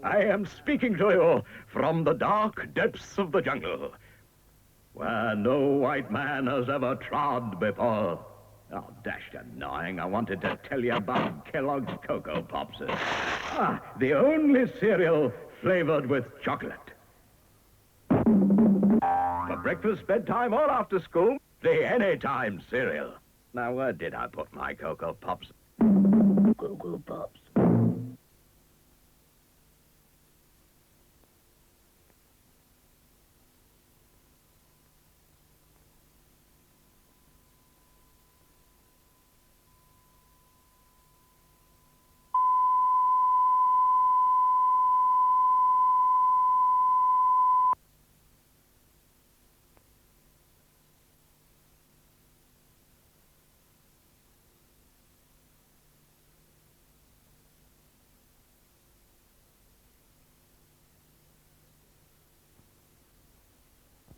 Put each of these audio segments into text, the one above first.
I am speaking to you from the dark depths of the jungle, where no white man has ever trod before. Oh, dashed annoying. I wanted to tell you about Kellogg's Cocoa Pops. The only cereal flavored with chocolate. For breakfast, bedtime, or after school, the anytime cereal. Now, where did I put my Cocoa Pops? Cocoa Pops.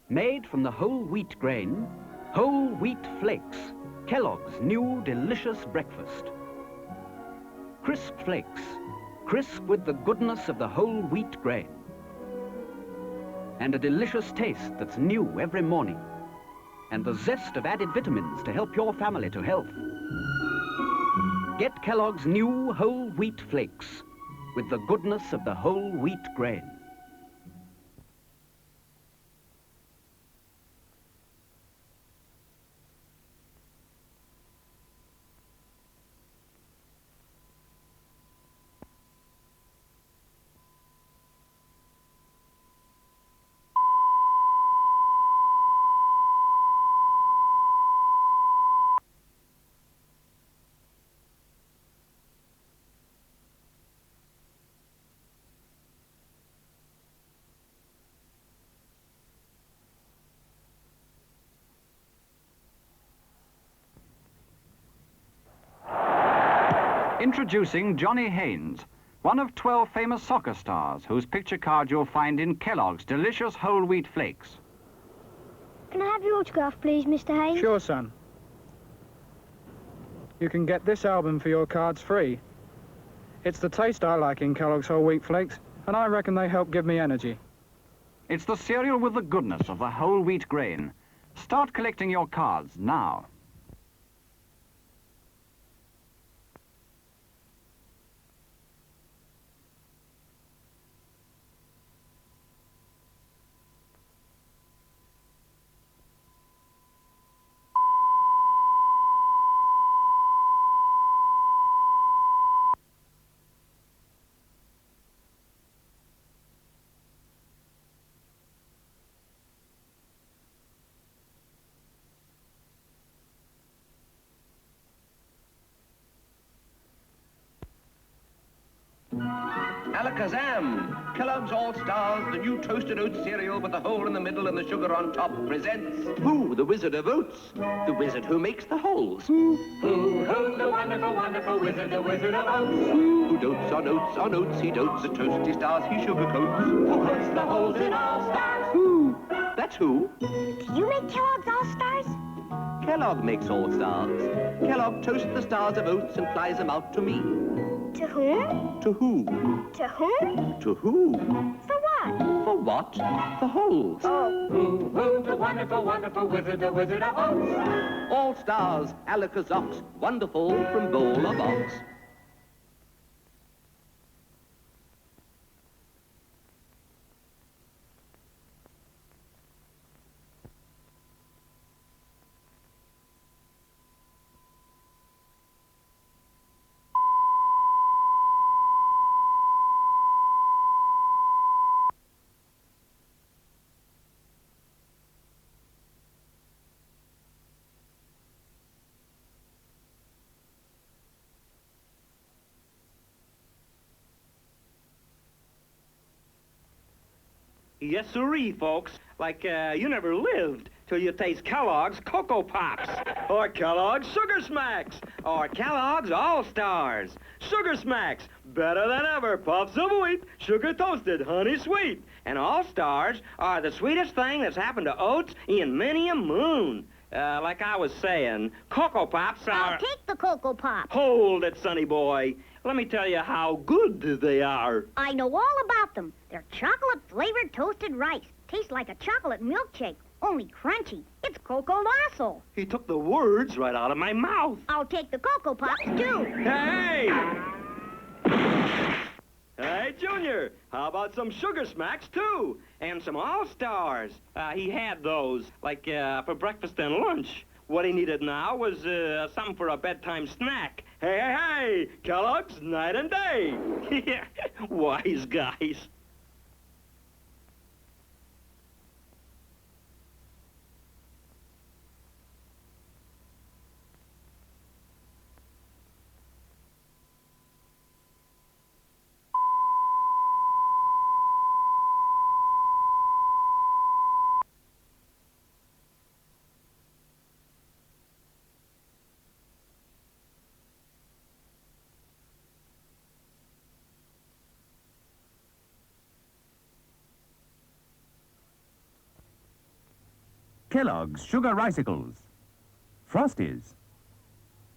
Made from the whole wheat grain, whole wheat flakes, Kellogg's new delicious breakfast. Crisp flakes, crisp with the goodness of the whole wheat grain. And a delicious taste that's new every morning. And the zest of added vitamins to help your family to health. Get Kellogg's new whole wheat flakes with the goodness of the whole wheat grain. Introducing Johnny Haynes, one of 12 famous soccer stars whose picture card you'll find in Kellogg's delicious whole wheat flakes. Can I have your autograph, please, Mr. Haynes? Sure, son. You can get this album for your cards free. It's the taste I like in Kellogg's whole wheat flakes, and I reckon they help give me energy. It's the cereal with the goodness of the whole wheat grain. Start collecting your cards now. Alakazam! Kellogg's All-Stars, the new toasted oat cereal with the hole in the middle and the sugar on top, presents Who, the Wizard of Oats? The wizard who makes the holes. Who, the wonderful, wonderful wizard, the Wizard of Oats? Who dotes on oats, he dotes the toasty stars, he sugarcoats. Who puts the holes in All-Stars? Who? That's who. Do you make Kellogg's All-Stars? Kellogg makes All-Stars. Kellogg toasts the stars of oats and flies them out to me. To whom? To who? To whom? To who? For what? For what? The holes. Oh. Who, the wonderful, wonderful wizard, the Wizard of Oats? All-Stars, Alakazox, wonderful from bowl or box. Yes, sirree, folks. Like, you never lived till you taste Kellogg's Cocoa Pops, or Kellogg's Sugar Smacks, or Kellogg's All-Stars. Sugar Smacks, better than ever. Puffs of wheat, sugar toasted, honey sweet. And All-Stars are the sweetest thing that's happened to oats in many a moon. Like I was saying, Cocoa Pops are... I'll take the Cocoa Pops. Hold it, sonny boy. Let me tell you how good they are. I know all about them. They're chocolate-flavored toasted rice. Tastes like a chocolate milkshake, only crunchy. It's Cocoa Lasso. He took the words right out of my mouth. I'll take the Cocoa Pops, too. Hey! Hey, Junior, how about some Sugar Smacks, too? And some All-Stars. He had those, like, for breakfast and lunch. What he needed now was something for a bedtime snack. Hey, hey, hey! Kellogg's night and day. Wise guys. Kellogg's Sugar Ricicles, Frosties,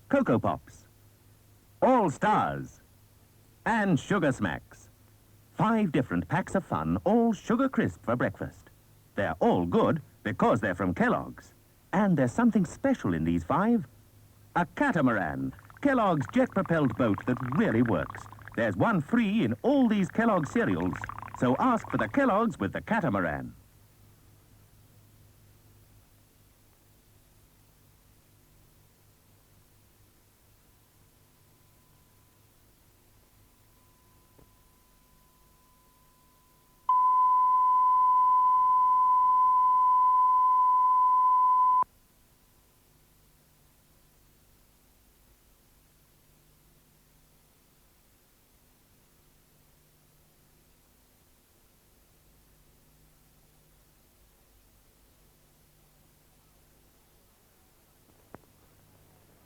Cocoa Pops, All Stars, and Sugar Smacks. 5 different packs of fun, all sugar crisp for breakfast. They're all good because they're from Kellogg's. And there's something special in these 5. A catamaran, Kellogg's jet-propelled boat that really works. There's one free in all these Kellogg's cereals, so ask for the Kellogg's with the catamaran.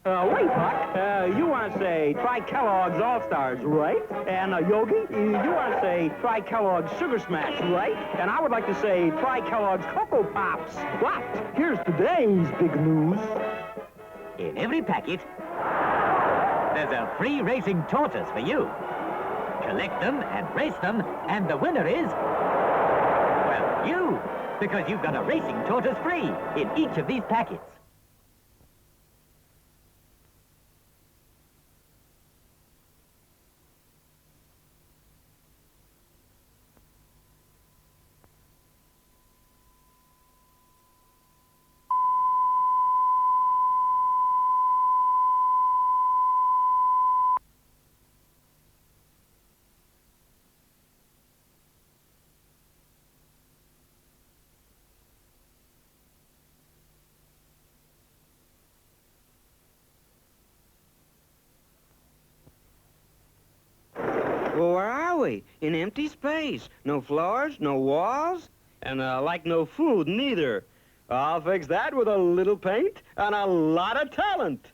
Wait, Buck. You want to say try Kellogg's All-Stars, right? And Yogi, you want to say try Kellogg's Sugar Smacks, right? And I would like to say try Kellogg's Cocoa Pops. But here's today's big news. In every packet, there's a free racing tortoise for you. Collect them and race them, and the winner is... well, you! Because you've got a racing tortoise free in each of these packets. Well, where are we? In empty space. No floors, no walls, and like no food neither. I'll fix that with a little paint and a lot of talent.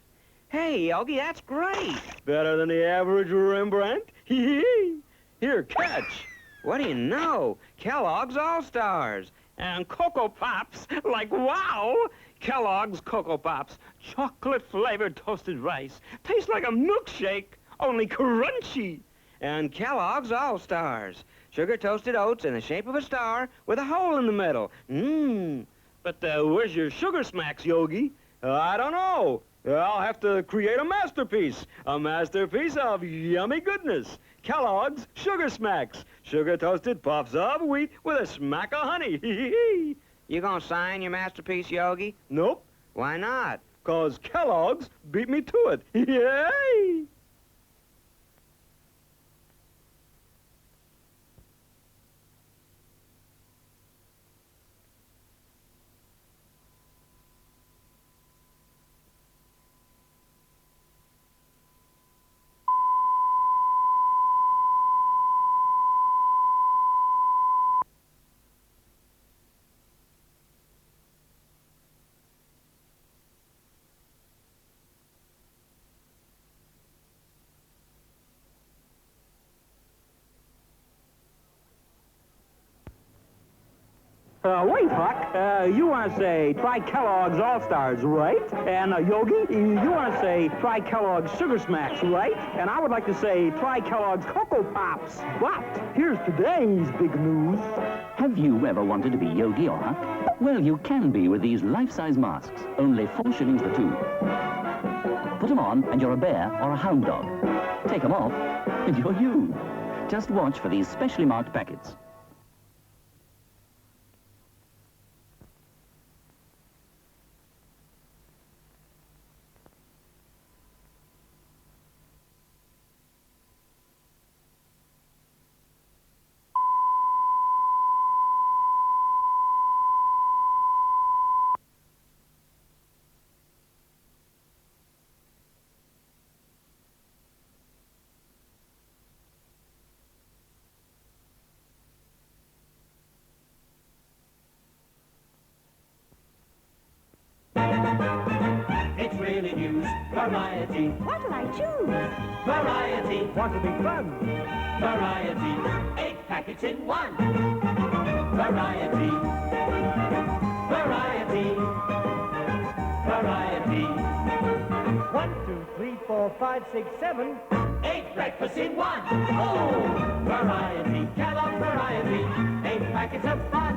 Hey, Yogi, that's great. Better than the average Rembrandt. Here, catch. What do you know? Kellogg's All-Stars. And Cocoa Pops, like wow! Kellogg's Cocoa Pops, chocolate-flavored toasted rice. Tastes like a milkshake, only crunchy. And Kellogg's All-Stars, sugar-toasted oats in the shape of a star with a hole in the middle. But where's your Sugar Smacks, Yogi? I don't know. I'll have to create a masterpiece of yummy goodness. Kellogg's Sugar Smacks, sugar-toasted puffs of wheat with a smack of honey. You gonna sign your masterpiece, Yogi? Nope. Why not? 'Cause Kellogg's beat me to it. Yay! Wait, Huck. You want to say try Kellogg's All-Stars, right? And Yogi, you want to say try Kellogg's Sugar Smacks, right? And I would like to say try Kellogg's Cocoa Pops. But here's today's big news. Have you ever wanted to be Yogi or Huck? Well, you can be with these life-size masks. Only 4 shillings the two. Put them on and you're a bear or a hound dog. Take them off and you're you. Just watch for these specially marked packets. It's really news, variety. What'll I choose? Variety. Want to be fun? Variety. 8 packets in one. Variety. Variety. Variety. 1, 2, 3, 4, 5, 6, 7. 8 breakfasts in one. Oh, variety. Kellogg's variety. 8 packets of fun.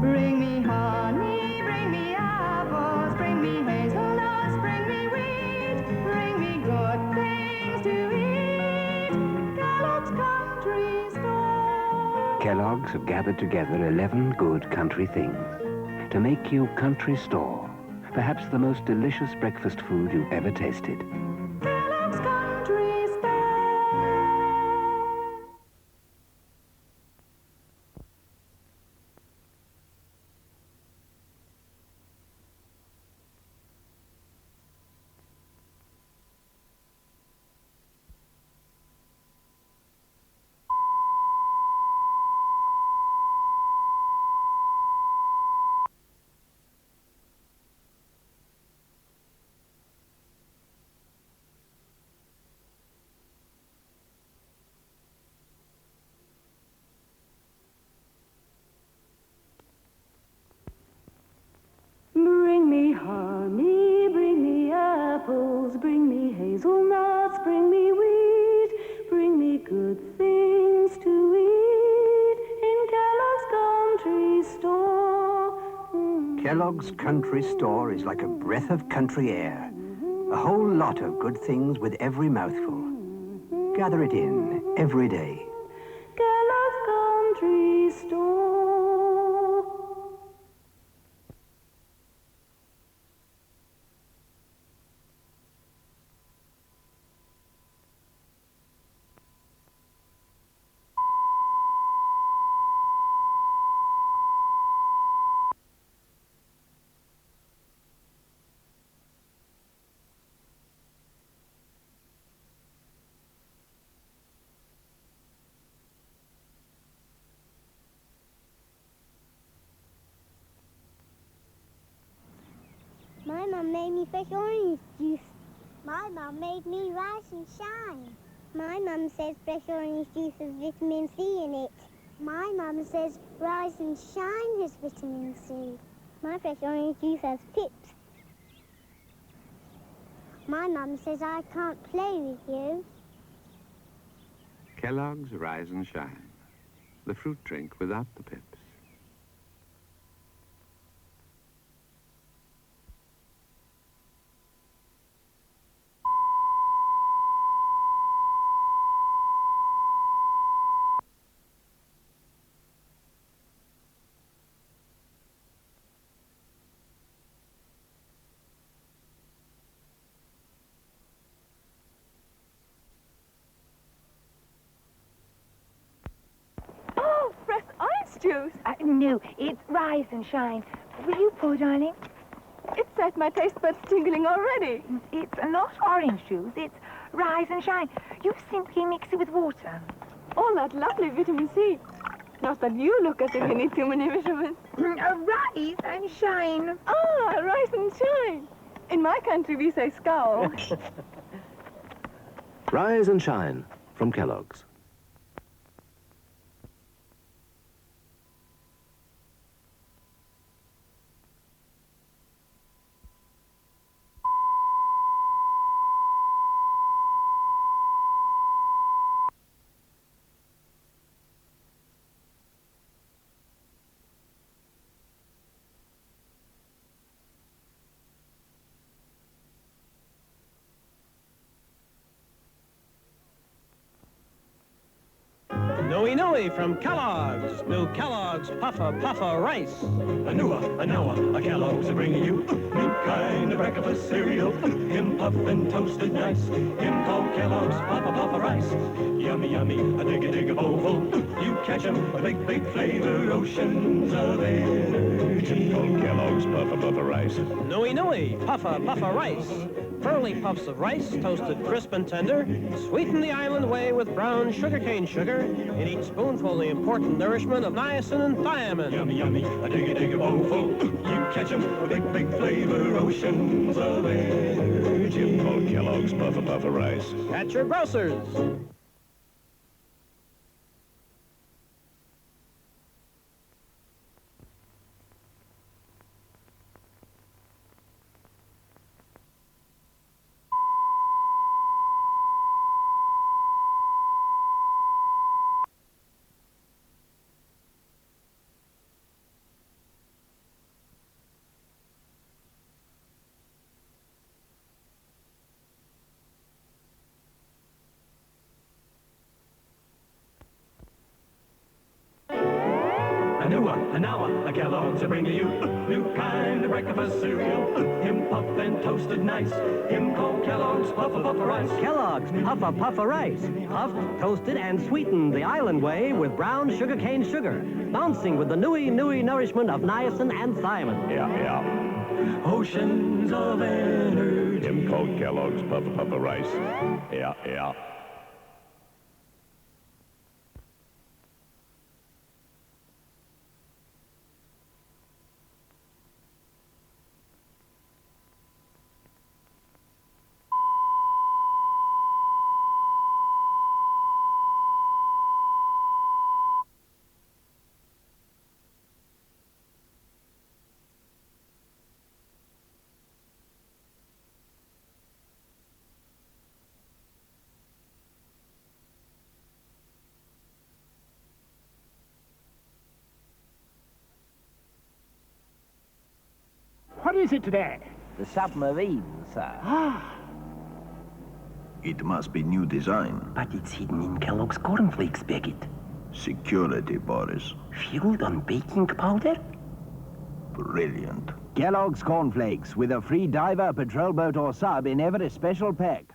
Bring me honey, bring me apples, bring me hazelnuts, bring me wheat, bring me good things to eat. Kellogg's Country Store. Kellogg's have gathered together 11 good country things to make you Country Store, perhaps the most delicious breakfast food you've ever tasted. Kellogg's Country Store. Bring me honey, bring me apples, bring me hazelnuts, bring me wheat, bring me good things to eat in Kellogg's Country Store. Kellogg's Country Store is like a breath of country air. A whole lot of good things with every mouthful. Gather it in every day. Kellogg's Country Store. My mum made me fresh orange juice. My mum made me rise and shine. My mum says fresh orange juice has vitamin C in it. My mum says rise and shine has vitamin C. My fresh orange juice has pips. My mum says I can't play with you. Kellogg's Rise and Shine, the fruit drink without the pips. juice? No, it's rise and shine. Will you pour, darling? It set my taste buds tingling already. It's not orange juice, it's rise and shine. You simply mix it with water. All that lovely vitamin C. Not that you look as if you need too many vitamins. Rise and shine. Ah, rise and shine. In my country, we say scowl. Rise and shine from Kellogg's. Nooey Nooey from Kellogg's. New Kellogg's Puffer Rice. A newer, a Kellogg's are bringing you new kind of breakfast cereal. Him puff and toasted nice. Him called Kellogg's Puffer Rice. Yummy, a dig bowl full. You catch 'em, a big flavor, oceans of energy. Him called Kellogg's Puffer Rice. Nooey Nooey Puffer Rice. Pearly puffs of rice, toasted crisp and tender. Sweeten the island way with brown sugarcane sugar. In each spoonful, the important nourishment of niacin and thiamine. Yummy, a dig bowl full. You catch 'em, a big flavor, oceans of energy. Him called Kellogg's Puffer Rice. At your grocers. A Kellogg's are bringing you new kind of breakfast cereal. Him puff and toasted nice. Him called Kellogg's Puffer Rice. Kellogg's Puffer Rice. Puffed, toasted, and sweetened the island way with brown sugarcane sugar. Bouncing with the nooey nourishment of niacin and thiamine. Yeah. Oceans of energy. Him called Kellogg's Puffer Rice. Yeah. What is it today? The submarine, sir. Ah. It must be new design. But it's hidden in Kellogg's cornflakes packet. Security, Boris. Fueled on baking powder? Brilliant. Kellogg's cornflakes with a free diver, patrol boat, or sub in every special pack.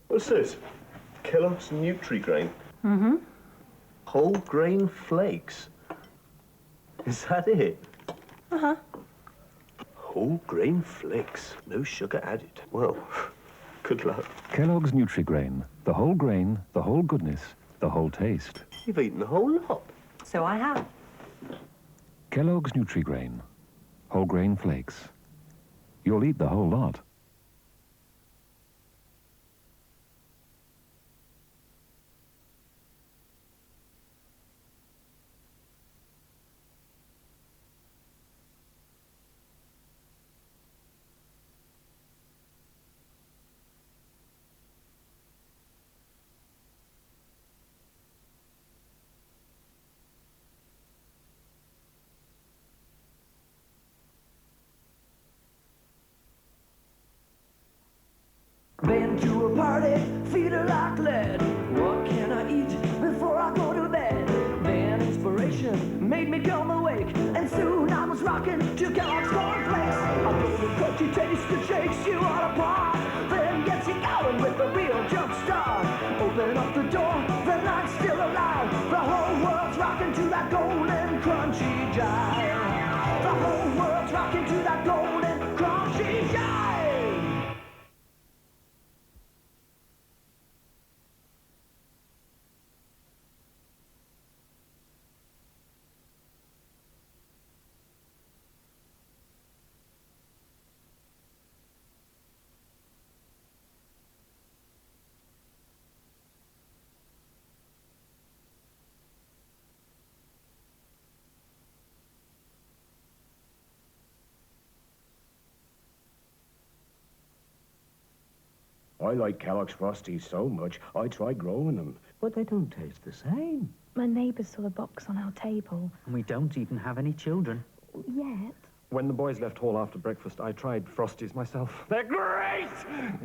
What's this? Kellogg's Nutri-Grain. Mm-hmm. Whole grain flakes. Is that it? Uh-huh. Whole grain flakes. No sugar added. Well, good luck. Kellogg's Nutri-Grain. The whole grain, the whole goodness, the whole taste. You've eaten the whole lot. So I have. Kellogg's Nutri-Grain. Whole grain flakes. You'll eat the whole lot. going to a party, feet are like lead. What can I eat before I go to bed? Then inspiration made me come awake, and soon I was rocking to Kellogg's cornflakes. A golden crunchy taste that shakes you all apart, then gets you going with a real jump start. Open up the door, the night's still alive. The whole world's rocking to that golden crunchy jive. The whole world's rocking to that golden crunchy jive. I like Kellogg's Frosties so much, I tried growing them. But they don't taste the same. My neighbours saw the box on our table. And we don't even have any children. Yet. When the boys left hall after breakfast, I tried Frosties myself. They're great!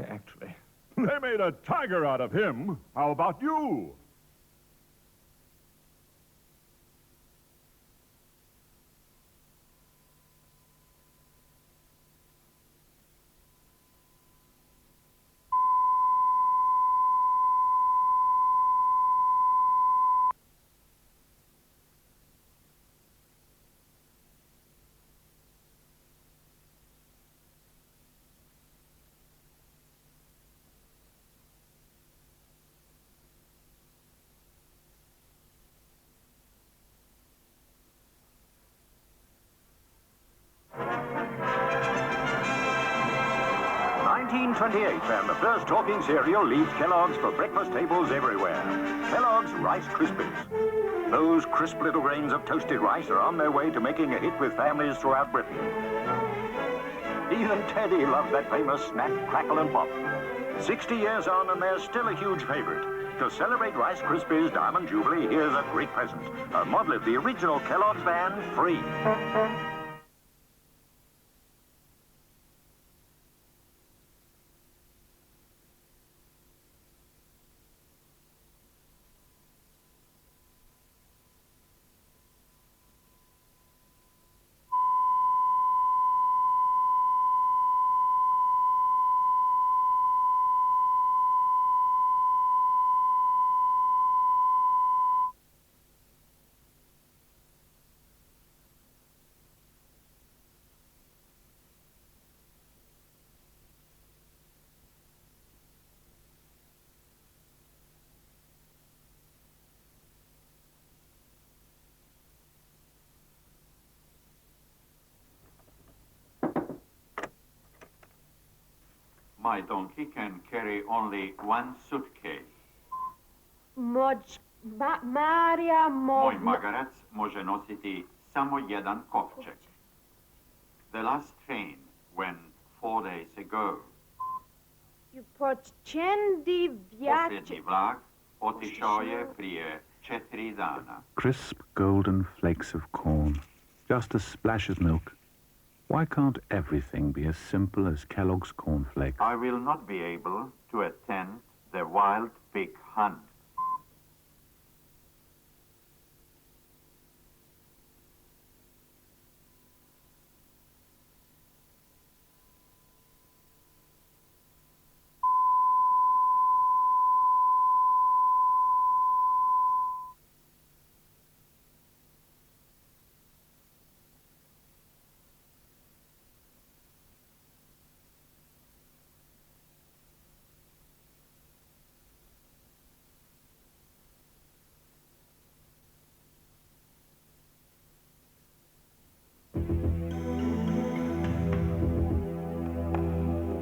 Actually. They made a tiger out of him. How about you? And the first talking cereal leaves Kellogg's for breakfast tables everywhere. Kellogg's Rice Krispies. Those crisp little grains of toasted rice are on their way to making a hit with families throughout Britain. Even Teddy loves that famous snack, crackle, and pop. 60 years on, and they're still a huge favorite. To celebrate Rice Krispies' Diamond Jubilee, here's a great present. A model of the original Kellogg's van, free. My donkey can carry only one suitcase. Moj magarac može nositi samo jedan kovčeg. The last train went 4 days ago. Posljednji vlak otišao je prije 4 dana. Crisp golden flakes of corn, just a splash of milk. Why can't everything be as simple as Kellogg's cornflakes? I will not be able to attend the wild pig hunt.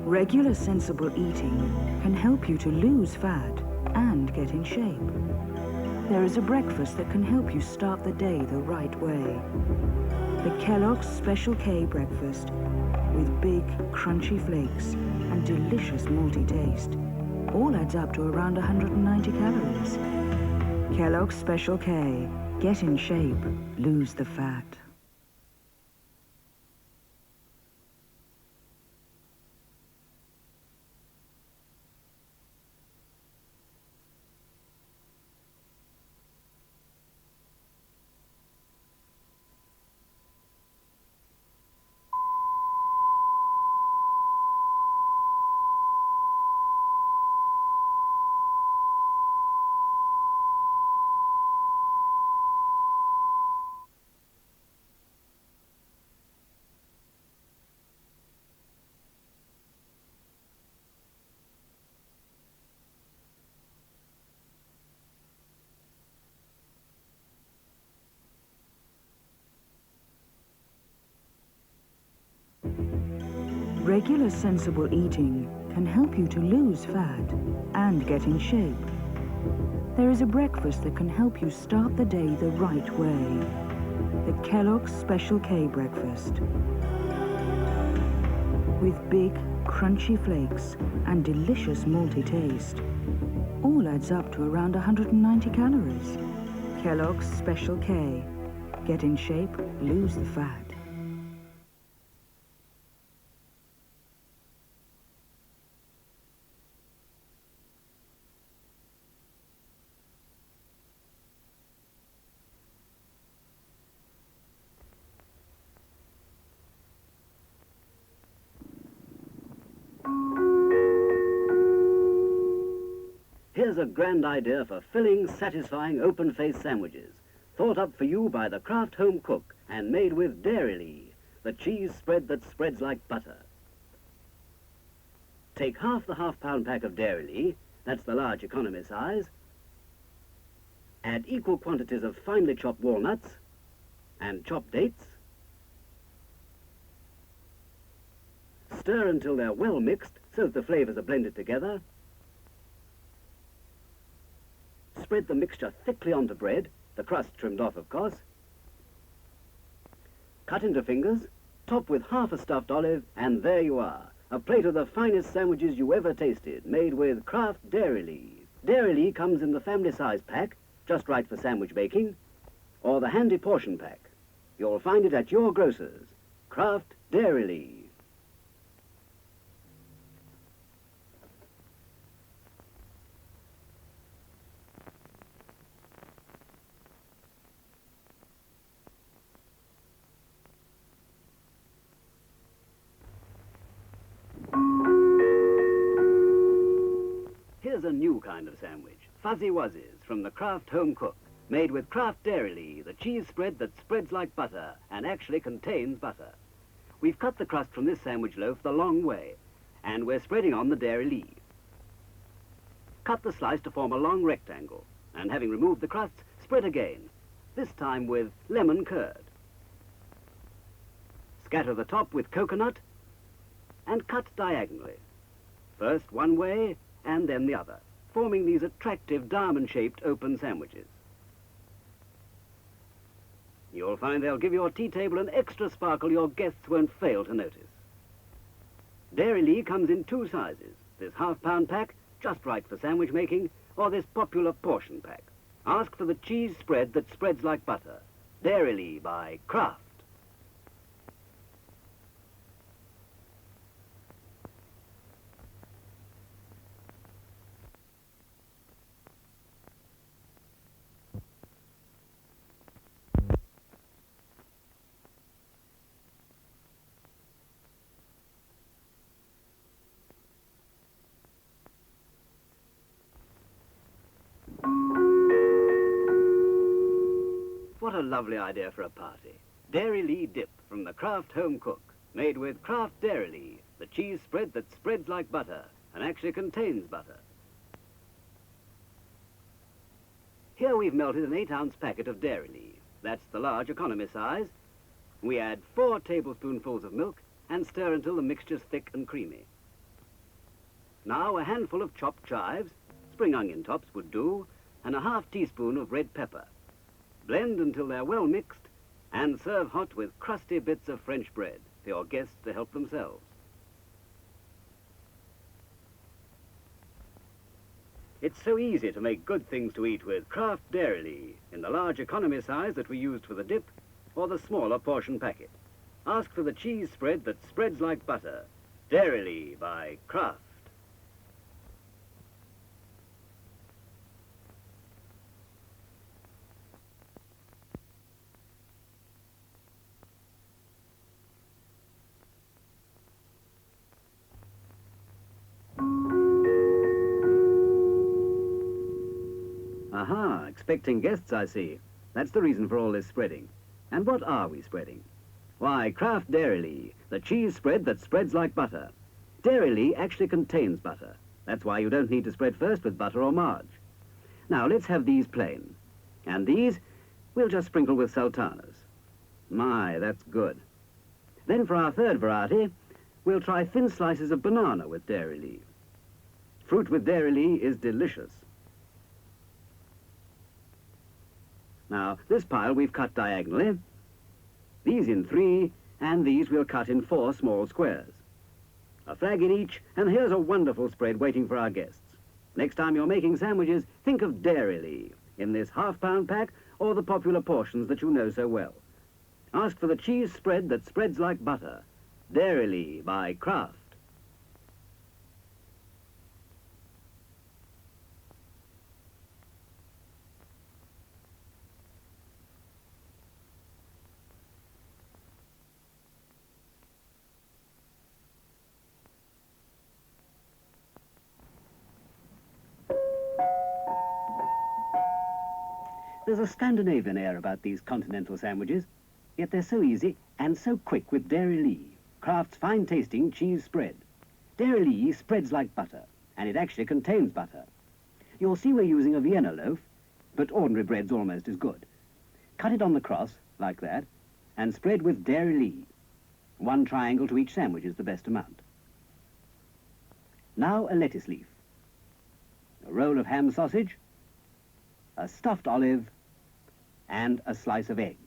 Regular sensible eating can help you to lose fat and get in shape. There is a breakfast that can help you start the day the right way. The Kellogg's Special K breakfast with big, crunchy flakes and delicious malty taste. All adds up to around 190 calories. Kellogg's Special K. Get in shape, lose the fat. Regular sensible eating can help you to lose fat and get in shape. There is a breakfast that can help you start the day the right way. The Kellogg's Special K breakfast. With big, crunchy flakes and delicious malty taste. All adds up to around 190 calories. Kellogg's Special K. Get in shape, lose the fat. Here's a grand idea for filling, satisfying, open-faced sandwiches. Thought up for you by the Kraft Home Cook and made with Dairylee, the cheese spread that spreads like butter. Take half the half-pound pack of Dairylee, that's the large economy size. Add equal quantities of finely chopped walnuts and chopped dates. Stir until they're well mixed so that the flavors are blended together. Spread the mixture thickly onto bread, the crust trimmed off, of course. Cut into fingers, top with half a stuffed olive, and there you are. A plate of the finest sandwiches you ever tasted, made with Kraft Dairylee. Dairylee comes in the family size pack, just right for sandwich baking, or the handy portion pack. You'll find it at your grocer's. Kraft Dairylee. Here's a new kind of sandwich, Fuzzy Wuzzies from the Kraft Home Cook, made with Kraft Dairylee, the cheese spread that spreads like butter and actually contains butter. We've cut the crust from this sandwich loaf the long way, and we're spreading on the Dairylee. Cut the slice to form a long rectangle, and having removed the crust, spread again, this time with lemon curd. Scatter the top with coconut, and cut diagonally. First one way, and then the other, forming these attractive diamond-shaped open sandwiches. You'll find they'll give your tea table an extra sparkle your guests won't fail to notice. Dairylee comes in two sizes, this half-pound pack, just right for sandwich making, or this popular portion pack. Ask for the cheese spread that spreads like butter. Dairylee by Kraft. What a lovely idea for a party. Dairylee dip from the Kraft Home Cook, made with Kraft Dairylee, the cheese spread that spreads like butter and actually contains butter. Here we've melted an 8-ounce packet of Dairylee. That's the large economy size. We add 4 tablespoonfuls of milk and stir until the mixture's thick and creamy. Now a handful of chopped chives, spring onion tops would do, and a half teaspoon of red pepper. Blend until they're well mixed and serve hot with crusty bits of French bread for your guests to help themselves. It's so easy to make good things to eat with Kraft Dairylee in the large economy size that we used for the dip or the smaller portion packet. Ask for the cheese spread that spreads like butter. Dairylee by Kraft. Aha, expecting guests, I see. That's the reason for all this spreading. And what are we spreading? Why, Kraft Dairylee, the cheese spread that spreads like butter. Dairylee actually contains butter. That's why you don't need to spread first with butter or marge. Now, let's have these plain. And these, we'll just sprinkle with sultanas. My, that's good. Then for our third variety, we'll try thin slices of banana with dairy Lee. Fruit with dairy Lee is delicious. Now, this pile we've cut diagonally, these in 3, and these we'll cut in 4 small squares. A flag in each, and here's a wonderful spread waiting for our guests. Next time you're making sandwiches, think of dairy Lee in this half-pound pack or the popular portions that you know so well. Ask for the cheese spread that spreads like butter. Dairy Lee by Kraft. There's a Scandinavian air about these continental sandwiches, yet they're so easy and so quick with dairy Lee, Kraft's fine-tasting cheese spread. Dairy Lee spreads like butter, and it actually contains butter. You'll see we're using a Vienna loaf, but ordinary bread's almost as good. Cut it on the cross, like that, and spread with dairy Lee. 1 triangle to each sandwich is the best amount. Now a lettuce leaf, a roll of ham sausage, a stuffed olive, and a slice of egg.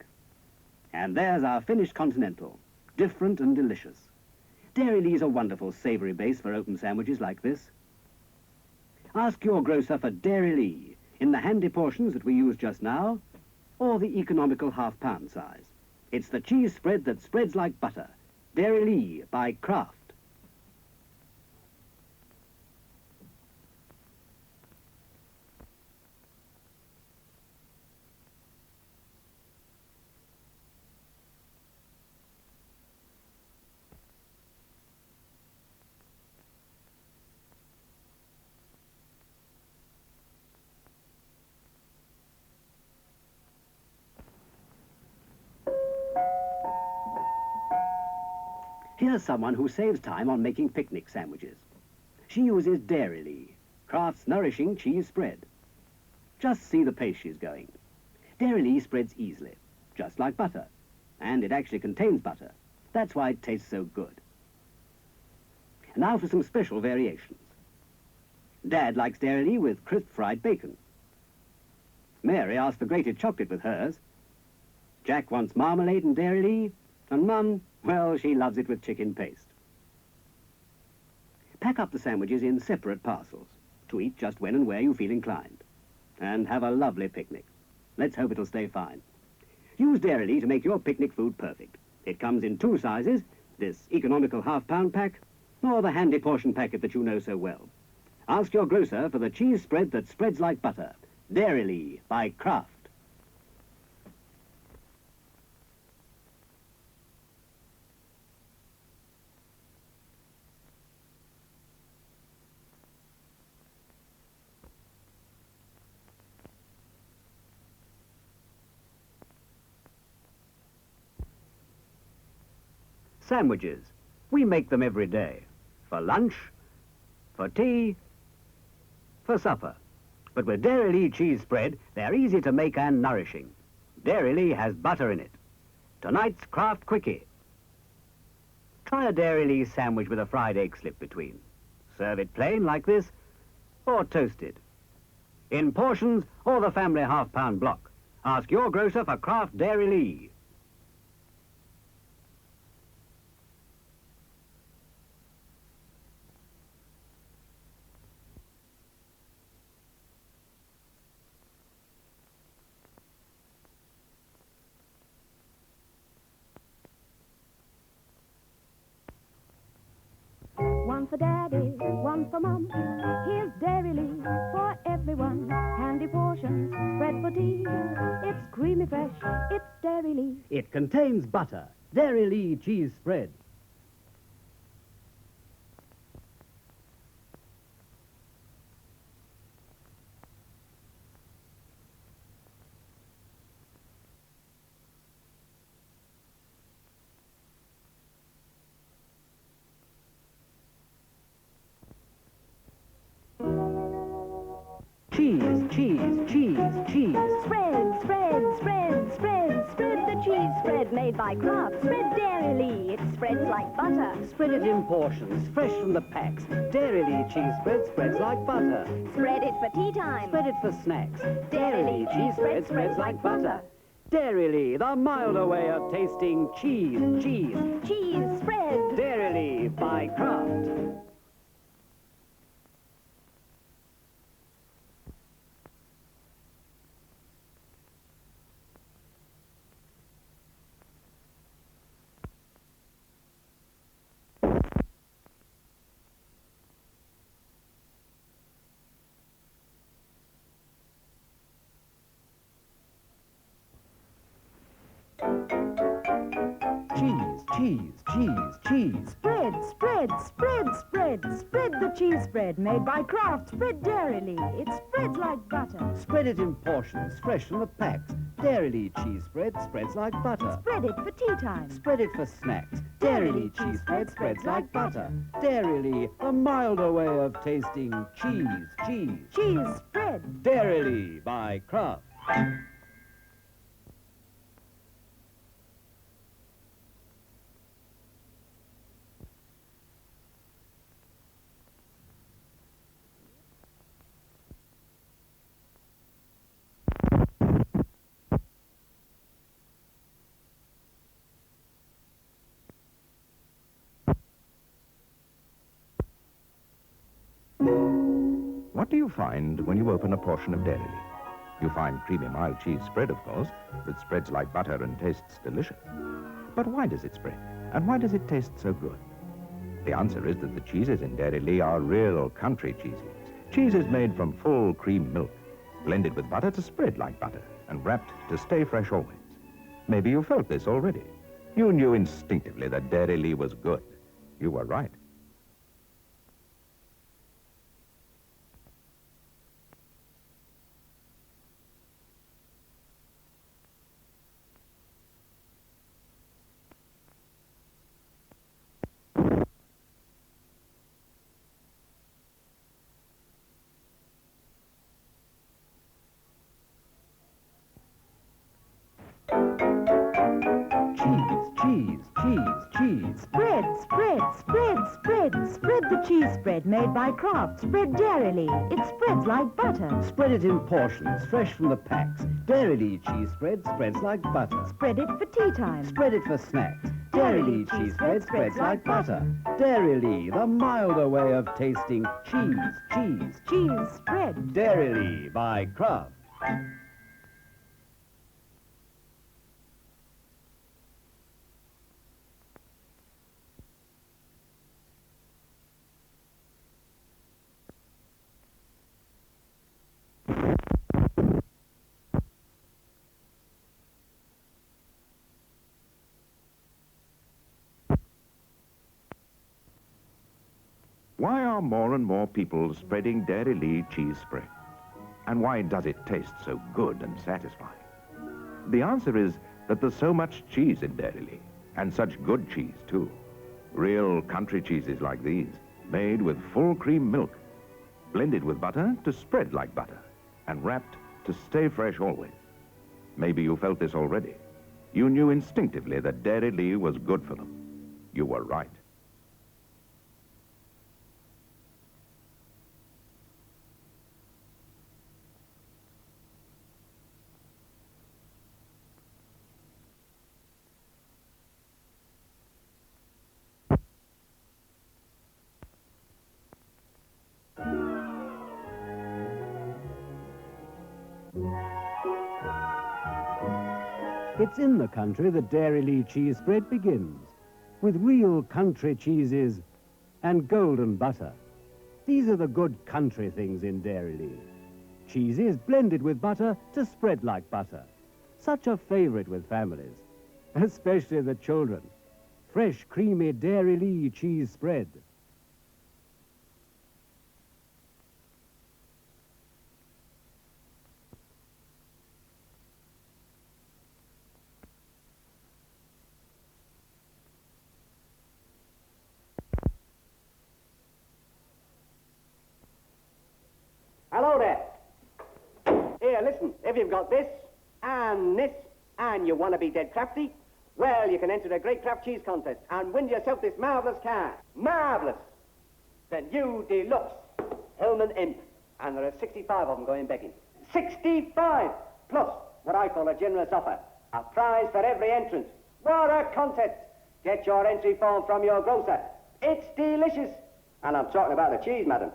And there's our finished continental, different and delicious. Dairy Lee's a wonderful savoury base for open sandwiches like this. Ask your grocer for dairy Lee in the handy portions that we used just now, or the economical half-pound size. It's the cheese spread that spreads like butter. Dairy Lee by Kraft. Here's someone who saves time on making picnic sandwiches. She uses dairy Lee, Kraft's nourishing cheese spread. Just see the pace she's going. Dairy Lee spreads easily, just like butter, and it actually contains butter. That's why it tastes so good. And now for some special variations. Dad likes dairy Lee with crisp fried bacon. Mary asked for grated chocolate with hers. Jack wants marmalade and dairy Lee, and Mum, well, she loves it with chicken paste. Pack up the sandwiches in separate parcels to eat just when and where you feel inclined. And have a lovely picnic. Let's hope it'll stay fine. Use dairy Lee to make your picnic food perfect. It comes in 2 sizes, this economical half-pound pack, or the handy portion packet that you know so well. Ask your grocer for the cheese spread that spreads like butter. Dairy Lee by Kraft. Sandwiches. We make them every day. For lunch, for tea, for supper. But with Dairy Lee cheese spread, they're easy to make and nourishing. Dairy Lee has butter in it. Tonight's Kraft Quickie. Try a Dairy Lee sandwich with a fried egg slip between. Serve it plain like this, or toasted. In portions or the family half-pound block. Ask your grocer for Kraft Dairy Lee. One for Daddy, one for Mum. Here's Dairy Lee for everyone. Handy portions, spread for tea. It's creamy fresh, it's Dairy Lee. It contains butter. Dairy Lee cheese spread. Cheese, cheese, cheese, cheese. Spread, spread, spread, spread, spread the cheese spread made by Kraft. Spread Dairy Lee. It's spreads like butter. Spread it in portions, fresh from the packs. Dairylea cheese spread spreads like butter. Spread it for tea time. Spread it for snacks. Dairylea cheese spread spreads like butter. Dairylea, the milder way of tasting cheese. Cheese. Cheese spread. Dairylea by Kraft. Cheese, cheese. Spread, spread, spread, spread. Spread the cheese spread made by Kraft. Spread Dairylea. It spreads like butter. Spread it in portions, fresh from the packs. Dairylea cheese spread spreads like butter. Spread it for tea time. Spread it for snacks. Dairylea cheese spread spreads like butter. Dairylea, the milder way of tasting cheese. Cheese. Cheese spread. Dairylea by Kraft. What do you find when you open a portion of Dairylea? You find creamy mild cheese spread, of course, that spreads like butter and tastes delicious. But why does it spread? And why does it taste so good? The answer is that the cheeses in Dairylea are real country cheeses. Cheeses made from full cream milk, blended with butter to spread like butter, and wrapped to stay fresh always. Maybe you felt this already. You knew instinctively that Dairylea was good. You were right. Cheese. Spread, spread, spread, spread. Spread the cheese spread made by Kraft. Spread Dairylea. It spreads like butter. Spread it in portions, fresh from the packs. Dairylea cheese spread spreads like butter. Spread it for tea time. Spread it for snacks. Dairylea cheese spread spreads like butter. Dairylea, the milder way of tasting cheese. Cheese. Cheese spread. Dairylea by Kraft. Why are more and more people spreading Dairylea cheese spread? And why does it taste so good and satisfying? The answer is that there's so much cheese in Dairylea, and such good cheese, too. Real country cheeses like these, made with full cream milk, blended with butter to spread like butter, and wrapped to stay fresh always. Maybe you felt this already. You knew instinctively that Dairylea was good for them. You were right. It's in the country that Dairylea cheese spread begins, with real country cheeses and golden butter. These are the good country things in Dairylea. Cheeses blended with butter to spread like butter. Such a favorite with families, especially the children. Fresh, creamy Dairylea cheese spread. Hello there. Here, listen, if you've got this, and you want to be dead crafty, Well, you can enter a great craft cheese contest and win yourself this marvellous car. Marvellous! The new deluxe Hillman Imp. And there are 65 of them going begging. 65! Plus what I call a generous offer. A prize for every entrant. What a contest! Get your entry form from your grocer. It's delicious. And I'm talking about the cheese, madam.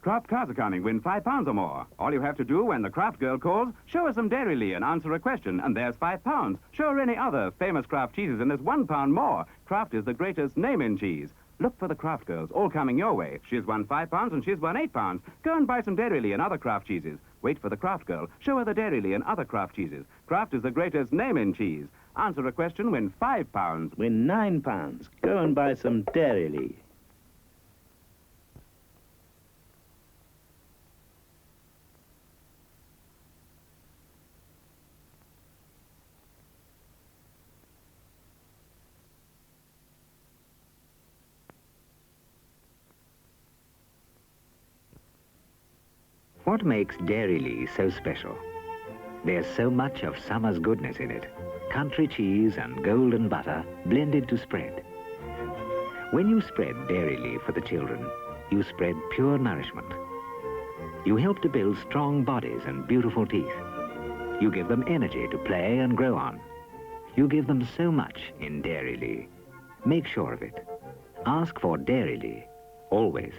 Kraft cars are coming. Win £5 or more. All you have to do when the Kraft girl calls, show her some Dairy Lee and answer a question, and there's £5. Show her any other famous Kraft cheeses, and there's £1 more. Kraft is the greatest name in cheese. Look for the Kraft girls, all coming your way. She's won £5 and she's won £8. Go and buy some Dairy Lee and other Kraft cheeses. Wait for the Kraft girl. Show her the Dairy Lee and other Kraft cheeses. Kraft is the greatest name in cheese. Answer a question, win £5. Win £9. Go and buy some Dairy Lee. What makes Dairy Lee so special? There's so much of summer's goodness in it. Country cheese and golden butter blended to spread. When you spread Dairy Lee for the children, you spread pure nourishment. You help to build strong bodies and beautiful teeth. You give them energy to play and grow on. You give them so much in Dairy Lee. Make sure of it. Ask for Dairy Lee, always.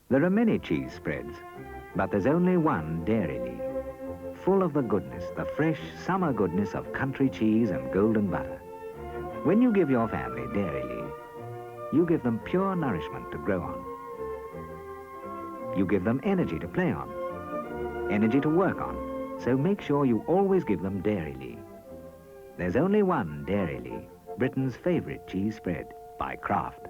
There are many cheese spreads, but there's only one Dairy Lee, full of the goodness, the fresh summer goodness of country cheese and golden butter. When you give your family Dairy Lee, you give them pure nourishment to grow on. You give them energy to play on, energy to work on, so make sure you always give them Dairy Lee. There's only one Dairy Lee, Britain's favourite cheese spread, by Kraft.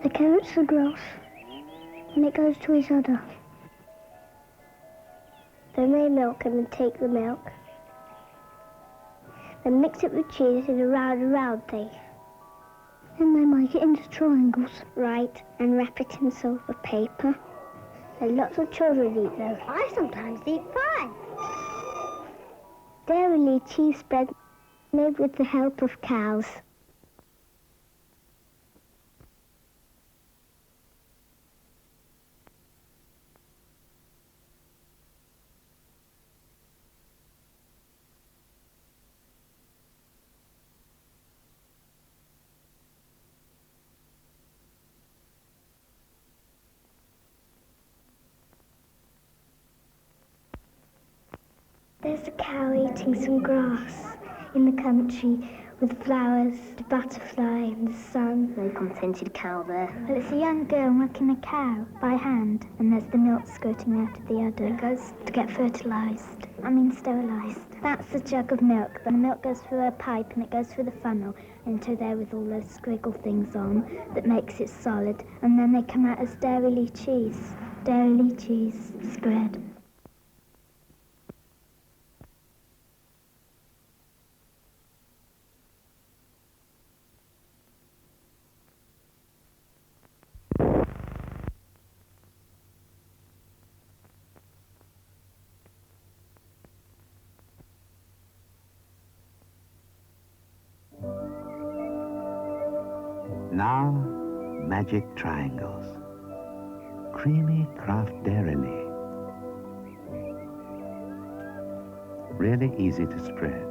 The carrots are gross, and it goes to his udder. Then they milk him and take the milk. Then mix it with cheese in a round thing. Then they make it into triangles. Right, and wrap it in silver paper. And lots of children eat them. I sometimes eat 5. Dairy Lee cheese spread made with the help of cows. There's a cow eating some grass in the country with flowers, a butterfly in the sun. No contented cow there. Well, it's a young girl milking a cow by hand, and there's the milk squirting out of the udder. It goes to get sterilised. That's a jug of milk. Then the milk goes through a pipe and it goes through the funnel into there with all those squiggle things on that makes it solid. And then they come out as Dairy Lee cheese. Dairy Lee cheese spread. Now, magic triangles. Creamy Kraft Dairy Lee. Really easy to spread.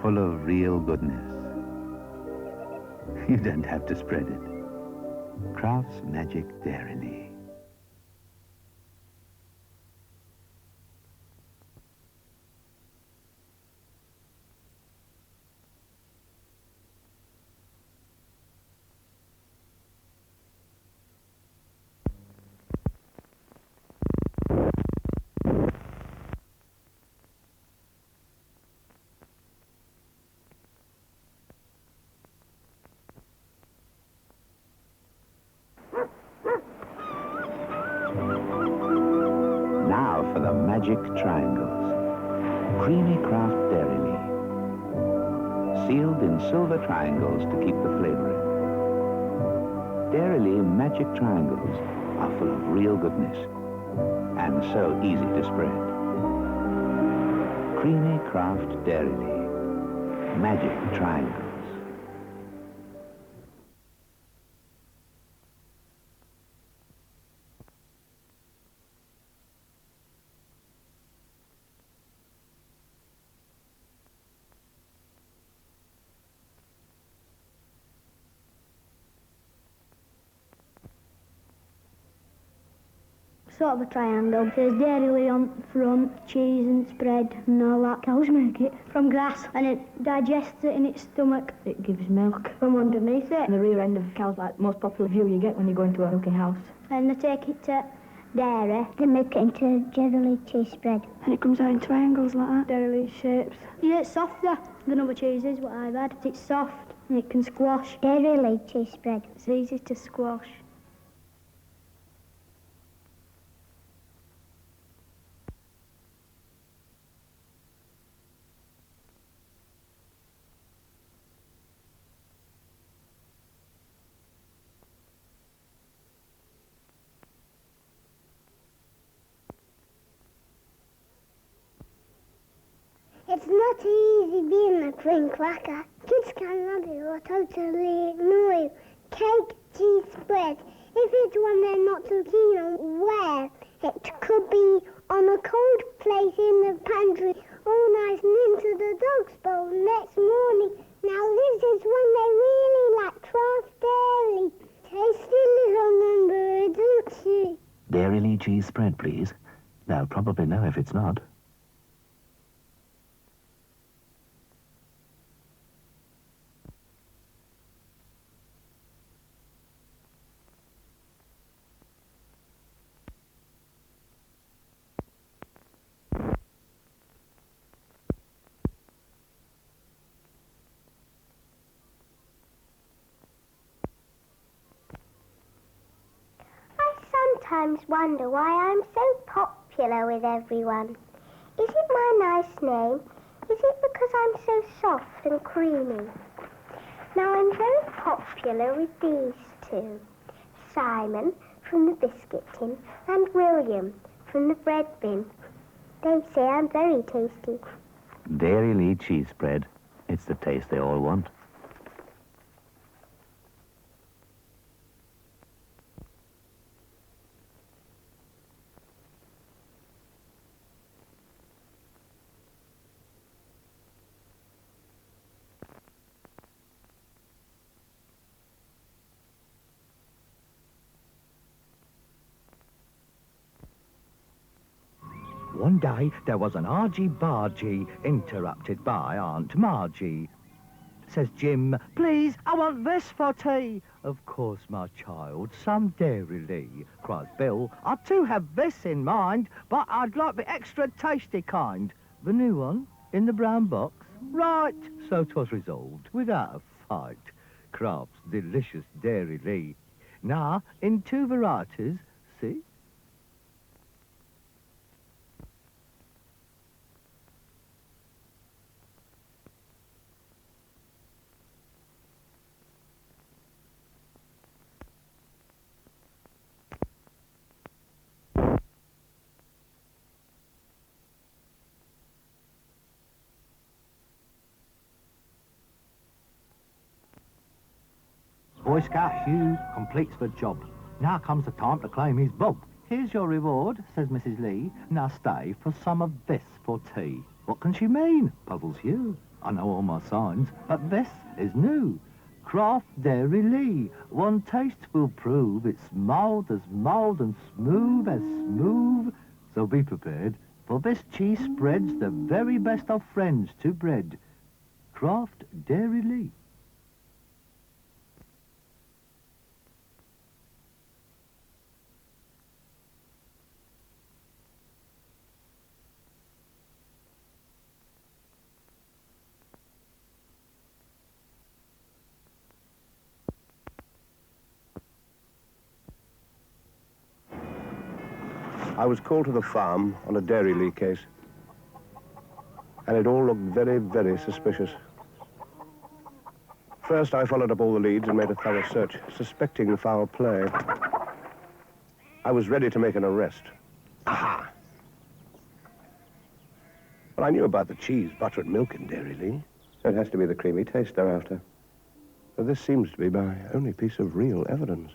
Full of real goodness. You don't have to spread it. Kraft's Magic Dairy. Now for the magic triangles. Creamy Kraft Dairy. Sealed in silver triangles to keep the flavor in. Dairy Magic Triangles are full of real goodness and so easy to spread. Creamy Kraft Dairy. Magic Triangles. Sort of a triangle. There's dairy on front, cheese and spread and all that. Cows make it from grass and it digests it in its stomach. It gives milk from underneath it. And the rear end of the cow's like the most popular view you get when you go into a milking house. And they take it to dairy. They make it into dairy cheese spread. And it comes out in triangles like that. Dairy shapes. Yeah, it's softer than other cheeses, what I've had. It's soft and it can squash. Dairy cheese spread. It's easy to squash. It's not easy being a cream cracker. Kids can love it or totally ignore you. Cake, cheese spread. If it's one they're not too keen on, well, it could be on a cold place in the pantry, all nice and into the dog's bowl next morning. Now this is one they really like, Kraft Dairy. Tasty little number, don't you? Dairy cheese spread, please. They'll probably know if it's not. Sometimes wonder why I'm so popular with everyone. Is it my nice name? Is it because I'm so soft and creamy? Now I'm very popular with these two. Simon from the biscuit tin and William from the bread bin. They say I'm very tasty. Dairy cheese spread. It's the taste they all want. One day, there was an argy-bargy interrupted by Aunt Margie. Says Jim, please, I want this for tea. Of course, my child, some dairy, cries Bill. I too have this in mind, but I'd like the extra tasty kind. The new one, in the brown box? Right, so 'twas resolved, without a fight. Kraft's delicious dairy. Now, in two varieties, see? Boy Scout Hugh completes the job. Now comes the time to claim his bob. Here's your reward, says Mrs. Lee. Now stay for some of this for tea. What can she mean? Puzzles Hugh. I know all my signs, but this is new. Kraft Dairy Lee. One taste will prove it's mild as mild and smooth as smooth. So be prepared, for this cheese spread's the very best of friends to bread. Kraft Dairy Lee. I was called to the farm on a Dairy Lee case. And it all looked very, very suspicious. First, I followed up all the leads and made a thorough search, suspecting foul play. I was ready to make an arrest. Aha! But I knew about the cheese, butter, and milk in Dairy Lee. So it has to be the creamy taste they're after. But this seems to be my only piece of real evidence.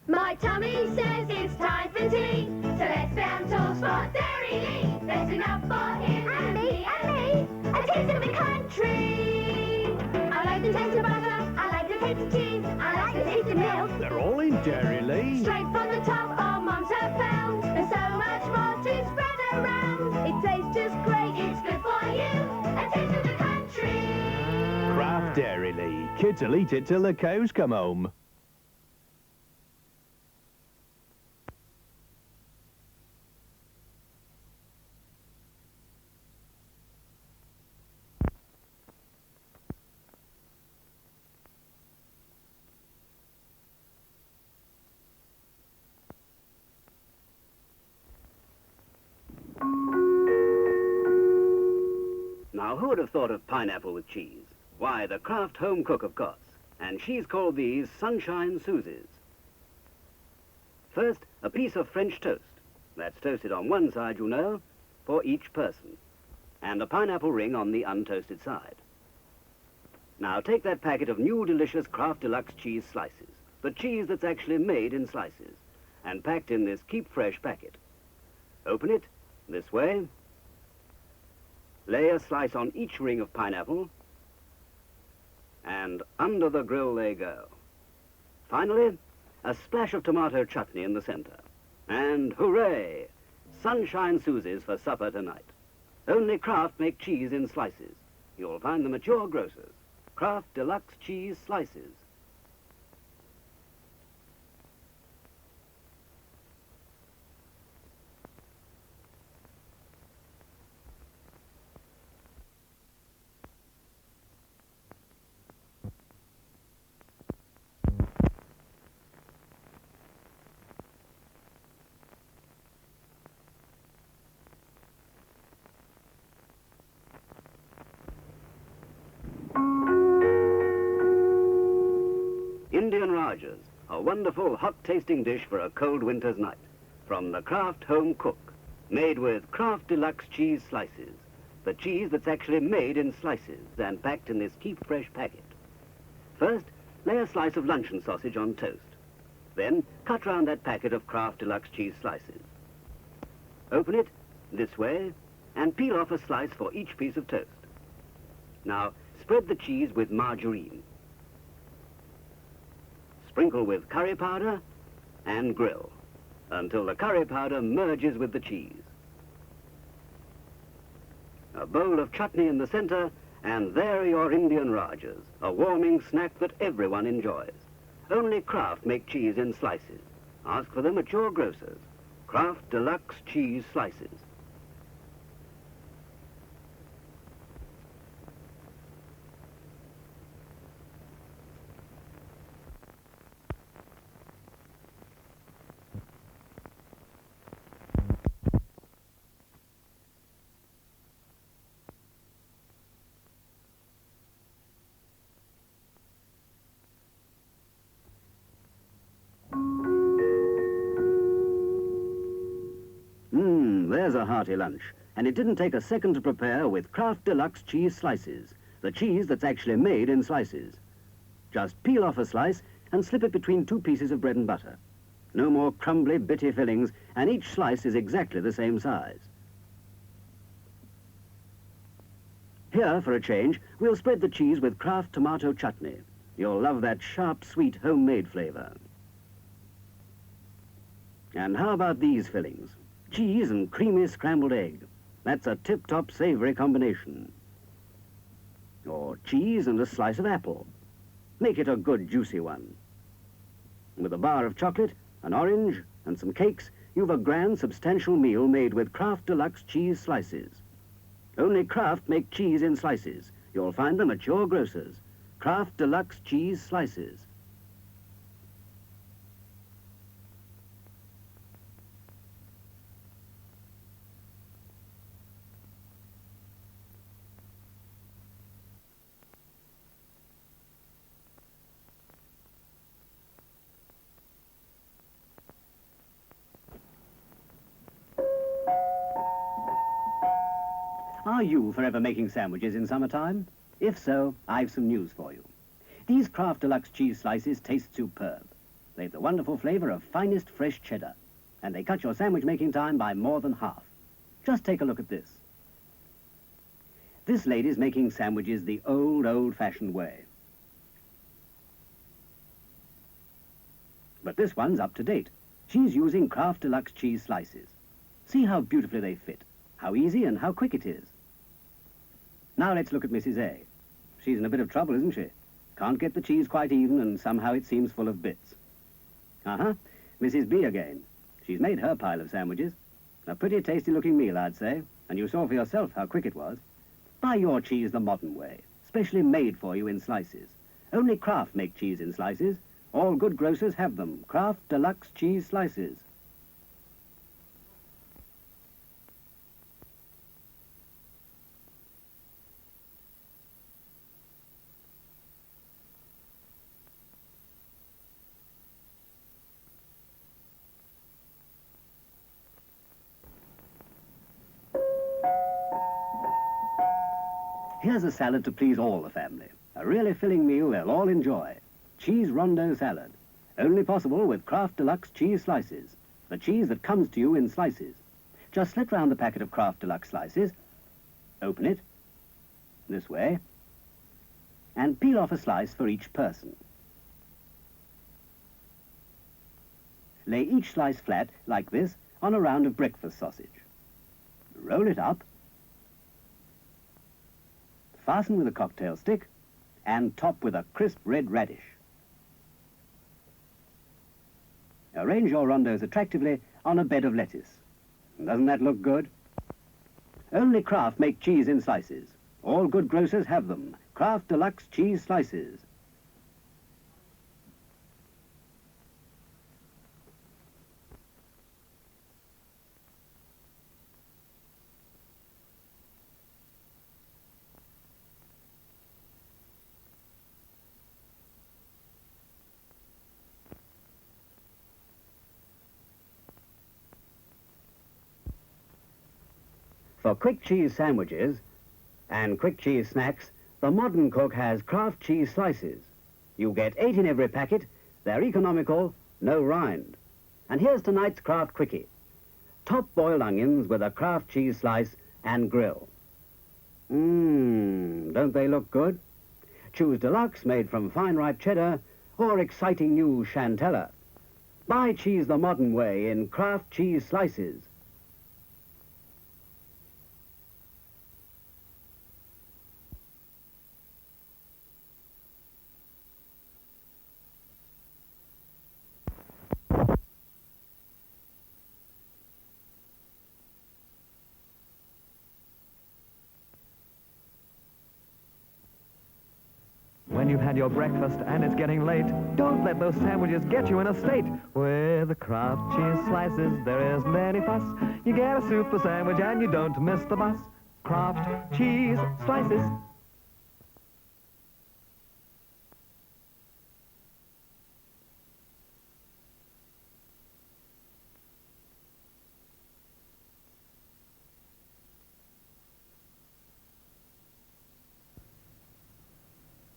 My tummy says it's time for tea, so let's bounce toast for Dairy Lee. There's enough for him and me, a taste of the country. I like the taste of butter, I like the taste of cheese, I like the taste of milk. They're all in Dairy Lee. Straight from the top, all mums have found there's so much more to spread around. It tastes just great, it's good for you, a taste of the country. Kraft Dairy Lee. Kids will eat it till the cows come home. Now, who would have thought of pineapple with cheese? Why, the Kraft home cook, of course. And she's called these Sunshine Suzies. First, a piece of French toast. That's toasted on one side, you know, for each person. And a pineapple ring on the untoasted side. Now, take that packet of new delicious Kraft Deluxe cheese slices. The cheese that's actually made in slices. And packed in this Keep Fresh packet. Open it this way. Lay a slice on each ring of pineapple, and under the grill they go. Finally, a splash of tomato chutney in the center. And hooray! Sunshine Suzies for supper tonight. Only Kraft make cheese in slices. You'll find them at your grocer's. Kraft Deluxe Cheese Slices. Indian Rajas, a wonderful hot-tasting dish for a cold winter's night. From the Kraft Home Cook, made with Kraft Deluxe cheese slices. The cheese that's actually made in slices and packed in this Keep Fresh packet. First, lay a slice of luncheon sausage on toast. Then, cut round that packet of Kraft Deluxe cheese slices. Open it this way and peel off a slice for each piece of toast. Now, spread the cheese with margarine. Sprinkle with curry powder and grill until the curry powder merges with the cheese. A bowl of chutney in the center, and there are your Indian Rajas, a warming snack that everyone enjoys. Only Kraft make cheese in slices. Ask for them at your grocer's. Kraft Deluxe Cheese Slices. There's a hearty lunch. And it didn't take a second to prepare with Kraft Deluxe cheese slices, the cheese that's actually made in slices. Just peel off a slice and slip it between 2 pieces of bread and butter. No more crumbly, bitty fillings, and each slice is exactly the same size. Here, for a change, we'll spread the cheese with Kraft tomato chutney. You'll love that sharp, sweet, homemade flavor. And how about these fillings? Cheese and creamy scrambled egg. That's a tip-top savory combination. Or cheese and a slice of apple. Make it a good, juicy one. With a bar of chocolate, an orange, and some cakes, you've a grand, substantial meal made with Kraft Deluxe cheese slices. Only Kraft make cheese in slices. You'll find them at your grocer's. Kraft Deluxe cheese slices. Are you forever making sandwiches in summertime? If so, I've some news for you. These Kraft Deluxe cheese slices taste superb. They've the wonderful flavor of finest fresh cheddar, and they cut your sandwich making time by more than half. Just take a look at this. This lady's making sandwiches the old-fashioned way. But this one's up to date. She's using Kraft Deluxe cheese slices. See how beautifully they fit, how easy and how quick it is. Now let's look at Mrs. A. She's in a bit of trouble, isn't she? Can't get the cheese quite even, and somehow it seems full of bits. Mrs. B again. She's made her pile of sandwiches. A pretty tasty-looking meal, I'd say, and you saw for yourself how quick it was. Buy your cheese the modern way, specially made for you in slices. Only Kraft make cheese in slices. All good grocers have them. Kraft Deluxe cheese slices. Here's a salad to please all the family. A really filling meal they'll all enjoy. Cheese rondo salad. Only possible with Kraft Deluxe cheese slices. The cheese that comes to you in slices. Just slit round the packet of Kraft Deluxe slices, open it, this way, and peel off a slice for each person. Lay each slice flat, like this, on a round of breakfast sausage. Roll it up, fasten with a cocktail stick, and top with a crisp red radish. Arrange your rondos attractively on a bed of lettuce. Doesn't that look good? Only Kraft make cheese in slices. All good grocers have them. Kraft Deluxe cheese slices. For quick cheese sandwiches and quick cheese snacks, the modern cook has Kraft cheese slices. You get 8 in every packet. They're economical, no rind. And here's tonight's Kraft Quickie. Top boiled onions with a Kraft cheese slice and grill. Don't they look good? Choose Deluxe, made from fine ripe cheddar, or exciting new Chantella. Buy cheese the modern way in Kraft cheese slices. When you've had your breakfast and it's getting late, don't let those sandwiches get you in a state. With the Kraft cheese slices, there isn't any fuss. You get a super sandwich and you don't miss the bus. Kraft cheese slices.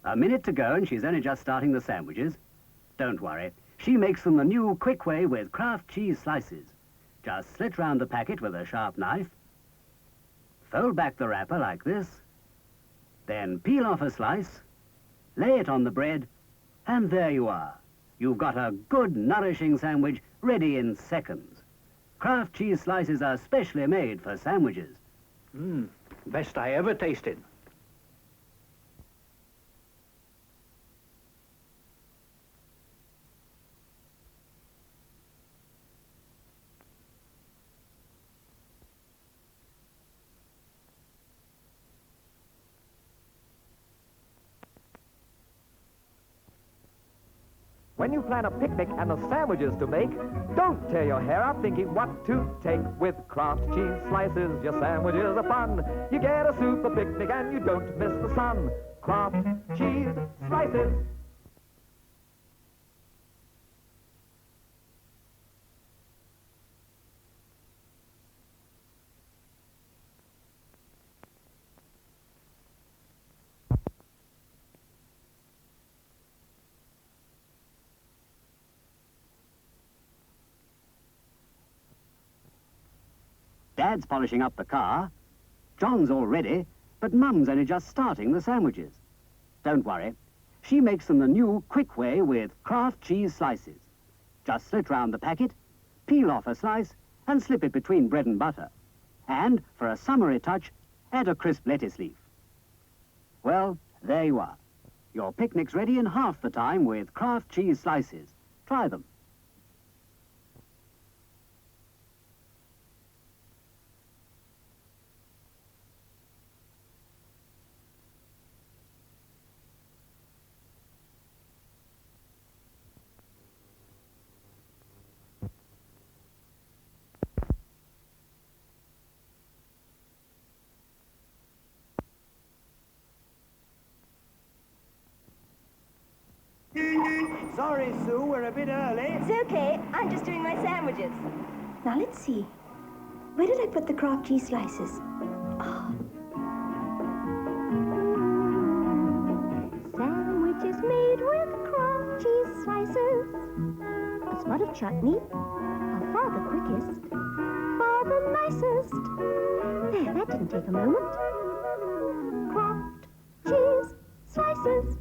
A minute to go and she's only just starting the sandwiches. Don't worry. She makes them the new quick way with Kraft cheese slices. Just slit round the packet with a sharp knife. Fold back the wrapper like this. Then peel off a slice. Lay it on the bread. And there you are. You've got a good, nourishing sandwich ready in seconds. Kraft cheese slices are specially made for sandwiches. Best I ever tasted. When you plan a picnic and the sandwiches to make, don't tear your hair out thinking what to take. With Kraft cheese slices, your sandwiches are fun. You get a super picnic and you don't miss the sun. Kraft cheese slices. Dad's polishing up the car. John's all ready, but Mum's only just starting the sandwiches. Don't worry. She makes them the new quick way with Kraft cheese slices. Just slit round the packet, peel off a slice, and slip it between bread and butter. And, for a summery touch, add a crisp lettuce leaf. Well, there you are. Your picnic's ready in half the time with Kraft cheese slices. Try them. Sorry, Sue, we're a bit early. It's okay. I'm just doing my sandwiches. Now, let's see. Where did I put the Kraft cheese slices? Oh. Sandwiches made with Kraft cheese slices. A spot of chutney, are far the quickest, far the nicest. There, that didn't take a moment. Kraft cheese slices.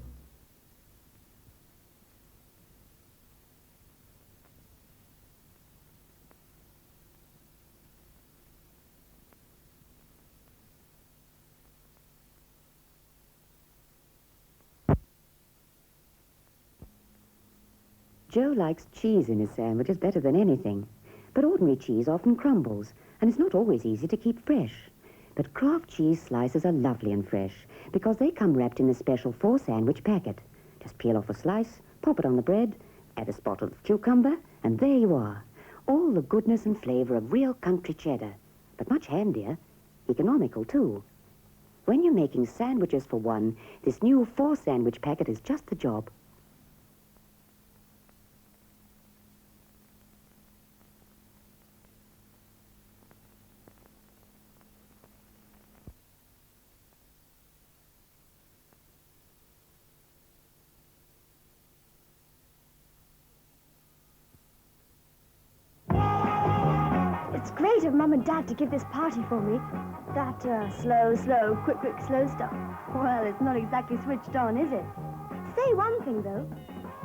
Joe likes cheese in his sandwiches better than anything. But ordinary cheese often crumbles, and it's not always easy to keep fresh. But Kraft cheese slices are lovely and fresh, because they come wrapped in a special 4-sandwich packet. Just peel off a slice, pop it on the bread, add a spot of cucumber, and there you are. All the goodness and flavour of real country cheddar. But much handier, economical too. When you're making sandwiches for one, this new 4-sandwich packet is just the job. It's great of Mum and Dad to give this party for me. That slow, quick, slow stuff. Well, it's not exactly switched on, is it? Say one thing, though.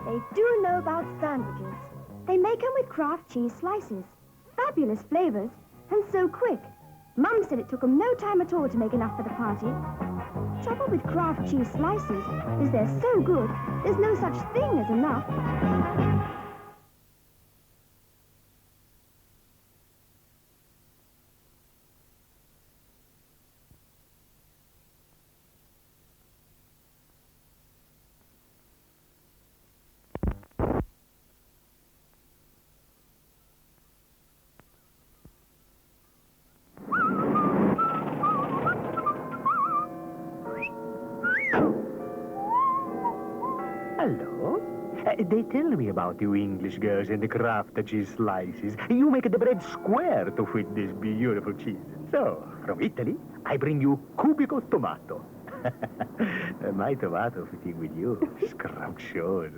They do know about sandwiches. They make them with Kraft cheese slices. Fabulous flavors, and so quick. Mum said it took them no time at all to make enough for the party. Trouble with Kraft cheese slices is they're so good, there's no such thing as enough. Hello. They tell me about you English girls and the Kraft cheese slices. You make the bread square to fit this beautiful cheese. So, from Italy, I bring you cubico tomato. My tomato fitting with you. Scrumptious.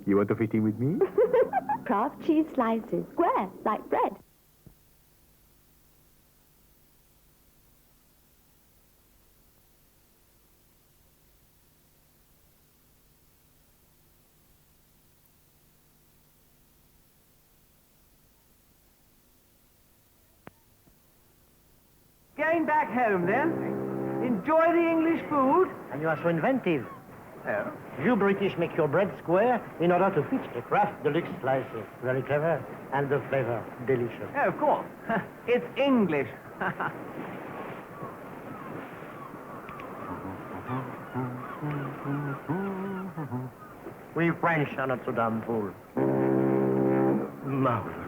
You want to fit in with me? Kraft cheese slices, square, like bread. Going back home, then. Enjoy the English food. And you are so inventive. You British make your bread square in order to fit a Kraft deluxe slices. Very clever. And the flavor, delicious. Oh, of course. It's English. We French are not so damn fool. Marvelous.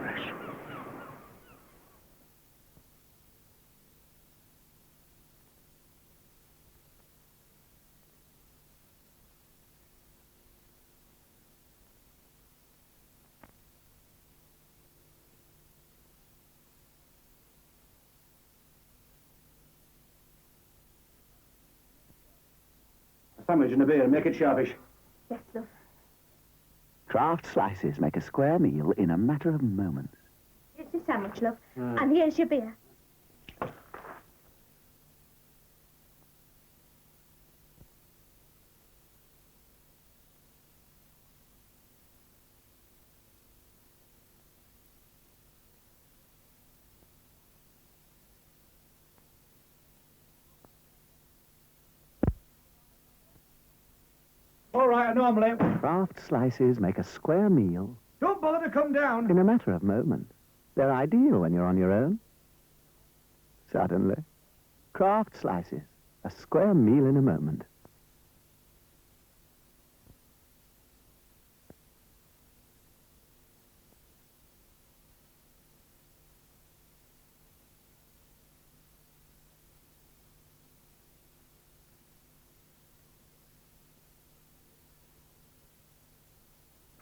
Sandwich and a beer, make it sharpish. Yes, love. Kraft slices make a square meal in a matter of moments. Here's your sandwich, love. And here's your beer. All right, an omelette. Kraft slices make a square meal Don't bother to come down. in a matter of moments. They're ideal when you're on your own. Suddenly, Kraft slices, a square meal in a moment.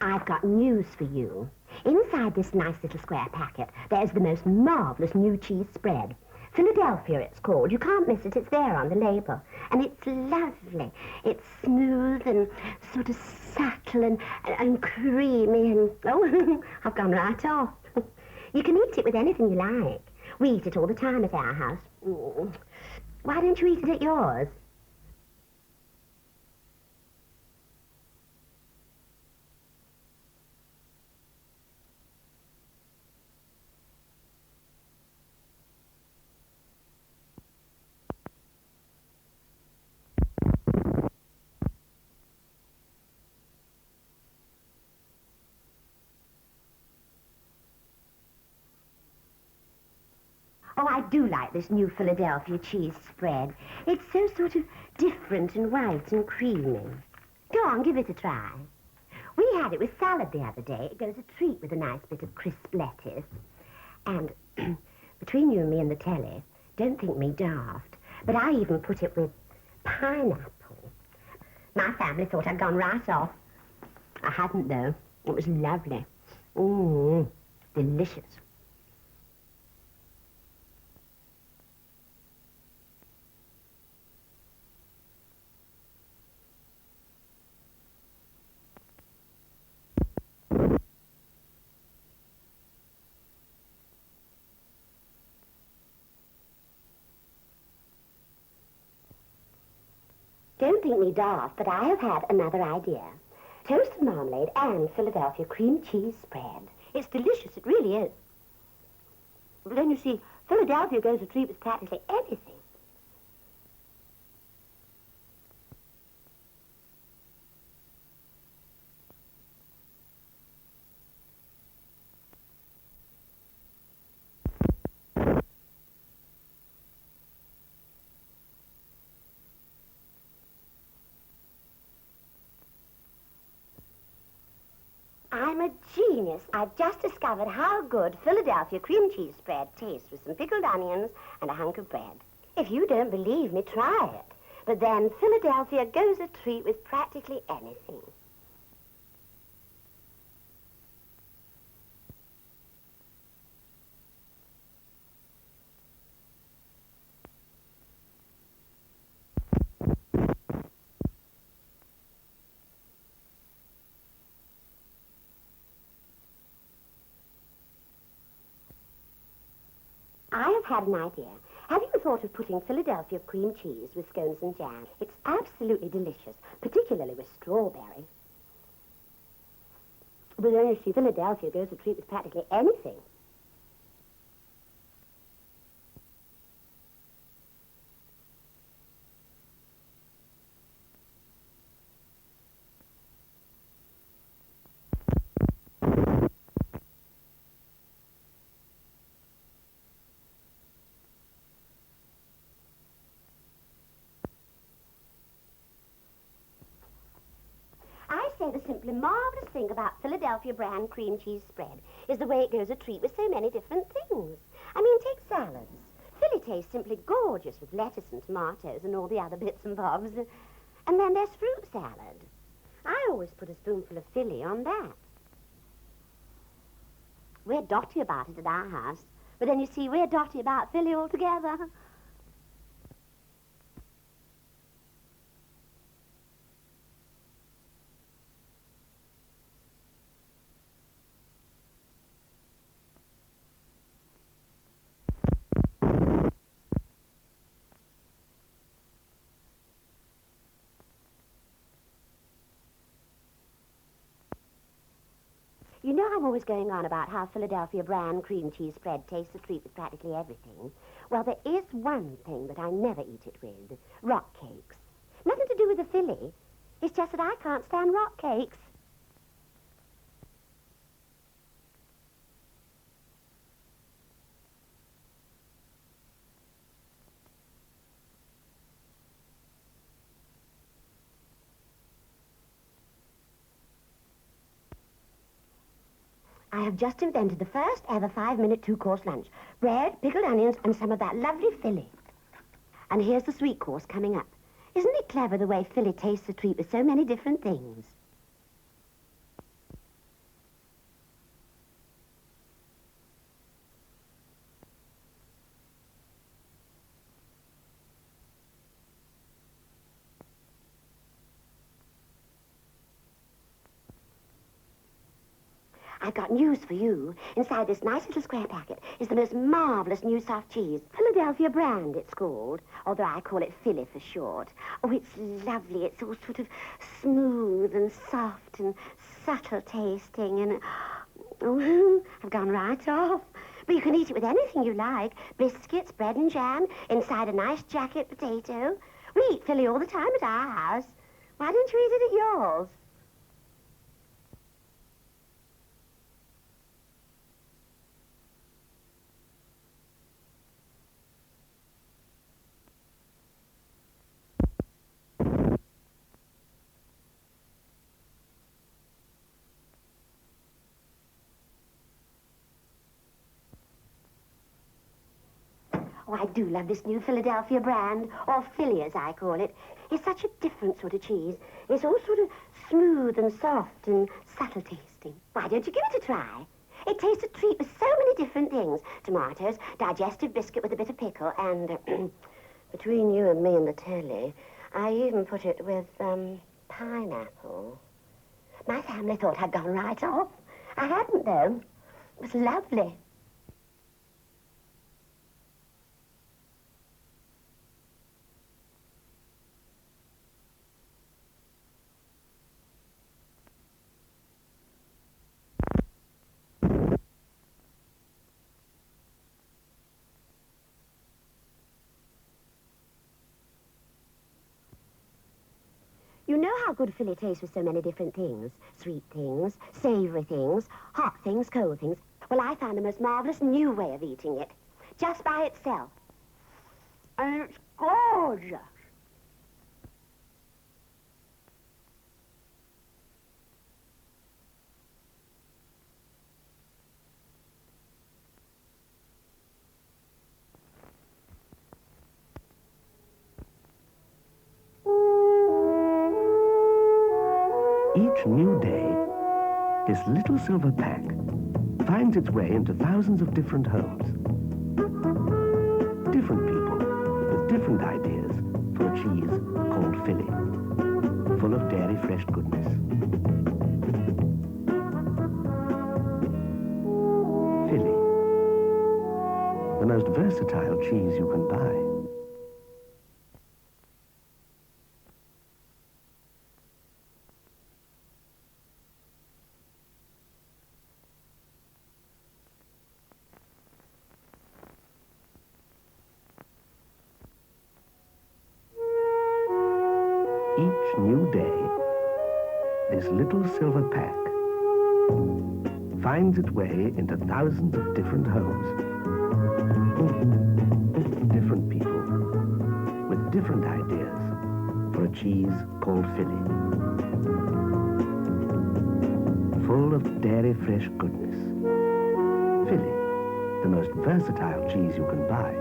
I've got news for you. Inside this nice little square packet, there's the most marvellous new cheese spread. Philadelphia, it's called. You can't miss it. It's there on the label. And it's lovely. It's smooth and sort of subtle and creamy and... Oh, I've gone right off. You can eat it with anything you like. We eat it all the time at our house. Why don't you eat it at yours? Oh, I do like this new Philadelphia cheese spread. It's so sort of different and white and creamy. Go on, give it a try. We had it with salad the other day. It goes a treat with a nice bit of crisp lettuce. And between you and me and the telly, don't think me daft, but I even put it with pineapple. My family thought I'd gone right off. I hadn't, though. It was lovely. Delicious. Don't think me daft, but I have had another idea. Toasted marmalade and Philadelphia cream cheese spread. It's delicious, it really is. But then you see, Philadelphia goes a treat with practically anything. I'm a genius. I've just discovered how good Philadelphia cream cheese spread tastes with some pickled onions and a hunk of bread. If you don't believe me, try it. But then Philadelphia goes a treat with practically anything. I've had an idea. Have you thought of putting Philadelphia cream cheese with scones and jam? It's absolutely delicious, particularly with strawberry. But then you see, Philadelphia goes a treat with practically anything. I say the simply marvellous thing about Philadelphia brand cream cheese spread is the way it goes a treat with so many different things. I mean, take salads. Philly tastes simply gorgeous with lettuce and tomatoes and all the other bits and bobs. And then there's fruit salad. I always put a spoonful of Philly on that. We're dotty about it at our house, but then you see, we're dotty about Philly altogether. You know I'm always going on about how Philadelphia brand cream cheese spread tastes a treat with practically everything. Well, there is one thing that I never eat it with. Rock cakes. Nothing to do with the Philly. It's just that I can't stand rock cakes. I have just invented the first ever 5-minute 2-course lunch. Bread, pickled onions, and some of that lovely Philly. And here's the sweet course coming up. Isn't it clever the way Philly tastes a treat with so many different things? I've got news for you. Inside this nice little square packet is the most marvellous new soft cheese. Philadelphia brand, it's called, although I call it Philly for short. Oh, it's lovely. It's all sort of smooth and soft and subtle tasting and... Oh, I've gone right off. But you can eat it with anything you like. Biscuits, bread and jam, inside a nice jacket potato. We eat Philly all the time at our house. Why don't you eat it at yours? Oh, I do love this new Philadelphia brand, or Philly as I call it. It's such a different sort of cheese. It's all sort of smooth and soft and subtle tasting. Why don't you give it a try? It tastes a treat with so many different things. Tomatoes, digestive biscuit with a bit of pickle, and between you and me and the telly, I even put it with pineapple. My family thought I'd gone right off. I hadn't, though. It was lovely. You know how good Philly tastes with so many different things. Sweet things, savoury things, hot things, cold things. Well, I found the most marvellous new way of eating it, just by itself. And it's gorgeous. Each new day, this little silver pack finds its way into thousands of different homes. Different people with different ideas for a cheese called Philly, full of dairy fresh goodness. Philly, the most versatile cheese you can buy. Each new day, this little silver pack finds its way into thousands of different homes. Different people with different ideas for a cheese called Philly. Full of dairy fresh goodness. Philly, the most versatile cheese you can buy.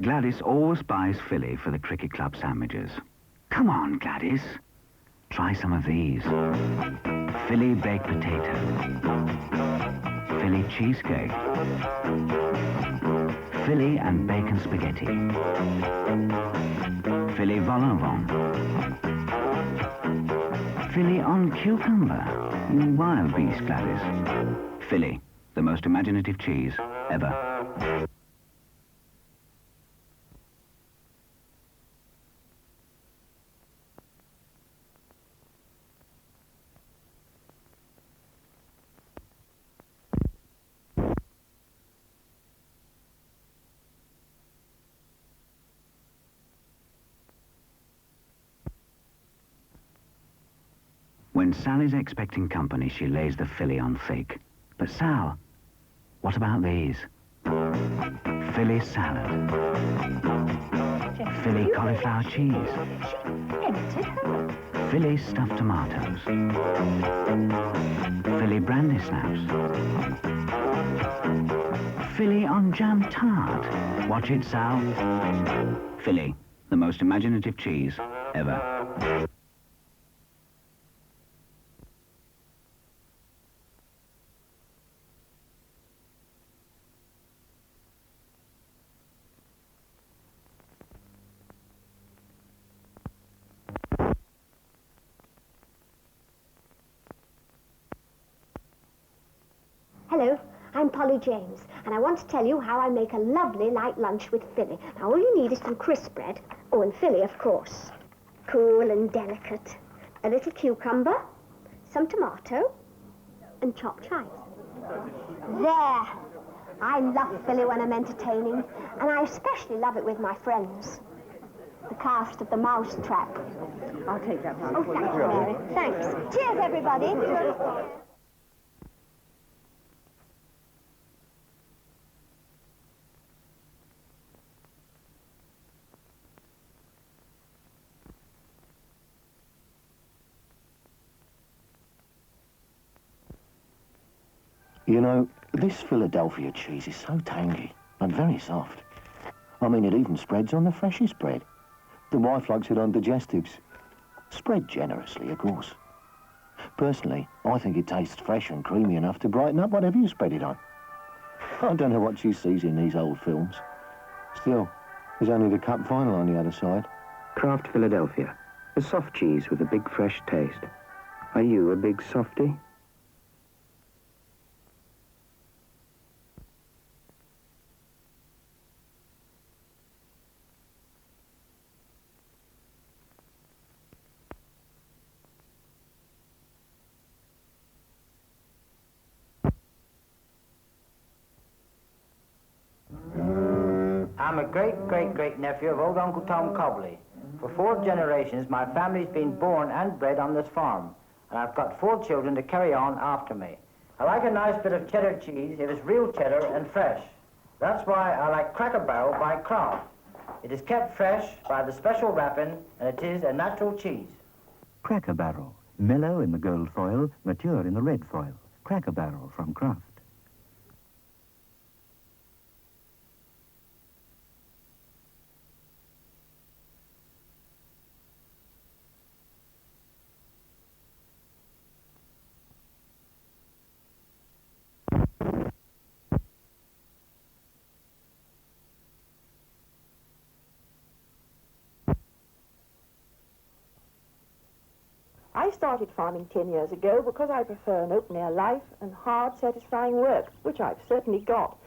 Gladys always buys Philly for the cricket club sandwiches. Come on, Gladys. Try some of these. Philly baked potato. Philly cheesecake. Philly and bacon spaghetti. Philly vol au vent. Philly on cucumber. You wild beast, Gladys. Philly, the most imaginative cheese ever. When Sally's expecting company, she lays the Philly on thick. But Sal, what about these? Philly salad. Philly cauliflower cheese. Philly stuffed tomatoes. Philly brandy snaps. Philly on jam tart. Watch it, Sal. Philly, the most imaginative cheese ever. Hello, I'm Polly James, and I want to tell you how I make a lovely light lunch with Philly. Now, all you need is some crisp bread, oh, and Philly, of course. Cool and delicate. A little cucumber, some tomato, and chopped chives. There! I love Philly when I'm entertaining, and I especially love it with my friends. The cast of The Mousetrap. I'll take that one. Oh, thank you, Mary. Thanks. Cheers, everybody. You know, this Philadelphia cheese is so tangy and very soft. I mean, it even spreads on the freshest bread. The wife likes it on digestives. Spread generously, of course. Personally, I think it tastes fresh and creamy enough to brighten up whatever you spread it on. I don't know what she sees in these old films. Still, there's only the cup final on the other side. Kraft Philadelphia, a soft cheese with a big fresh taste. Are you a big softie? I'm a great-great-great-nephew of old Uncle Tom Cobley. For 4 generations, my family's been born and bred on this farm, and I've got 4 children to carry on after me. I like a nice bit of cheddar cheese if it's real cheddar and fresh. That's why I like Cracker Barrel by Kraft. It is kept fresh by the special wrapping, and it is a natural cheese. Cracker Barrel, mellow in the gold foil, mature in the red foil. Cracker Barrel from Kraft. started farming 10 years ago because I prefer an open-air life and hard, satisfying work, which I've certainly got.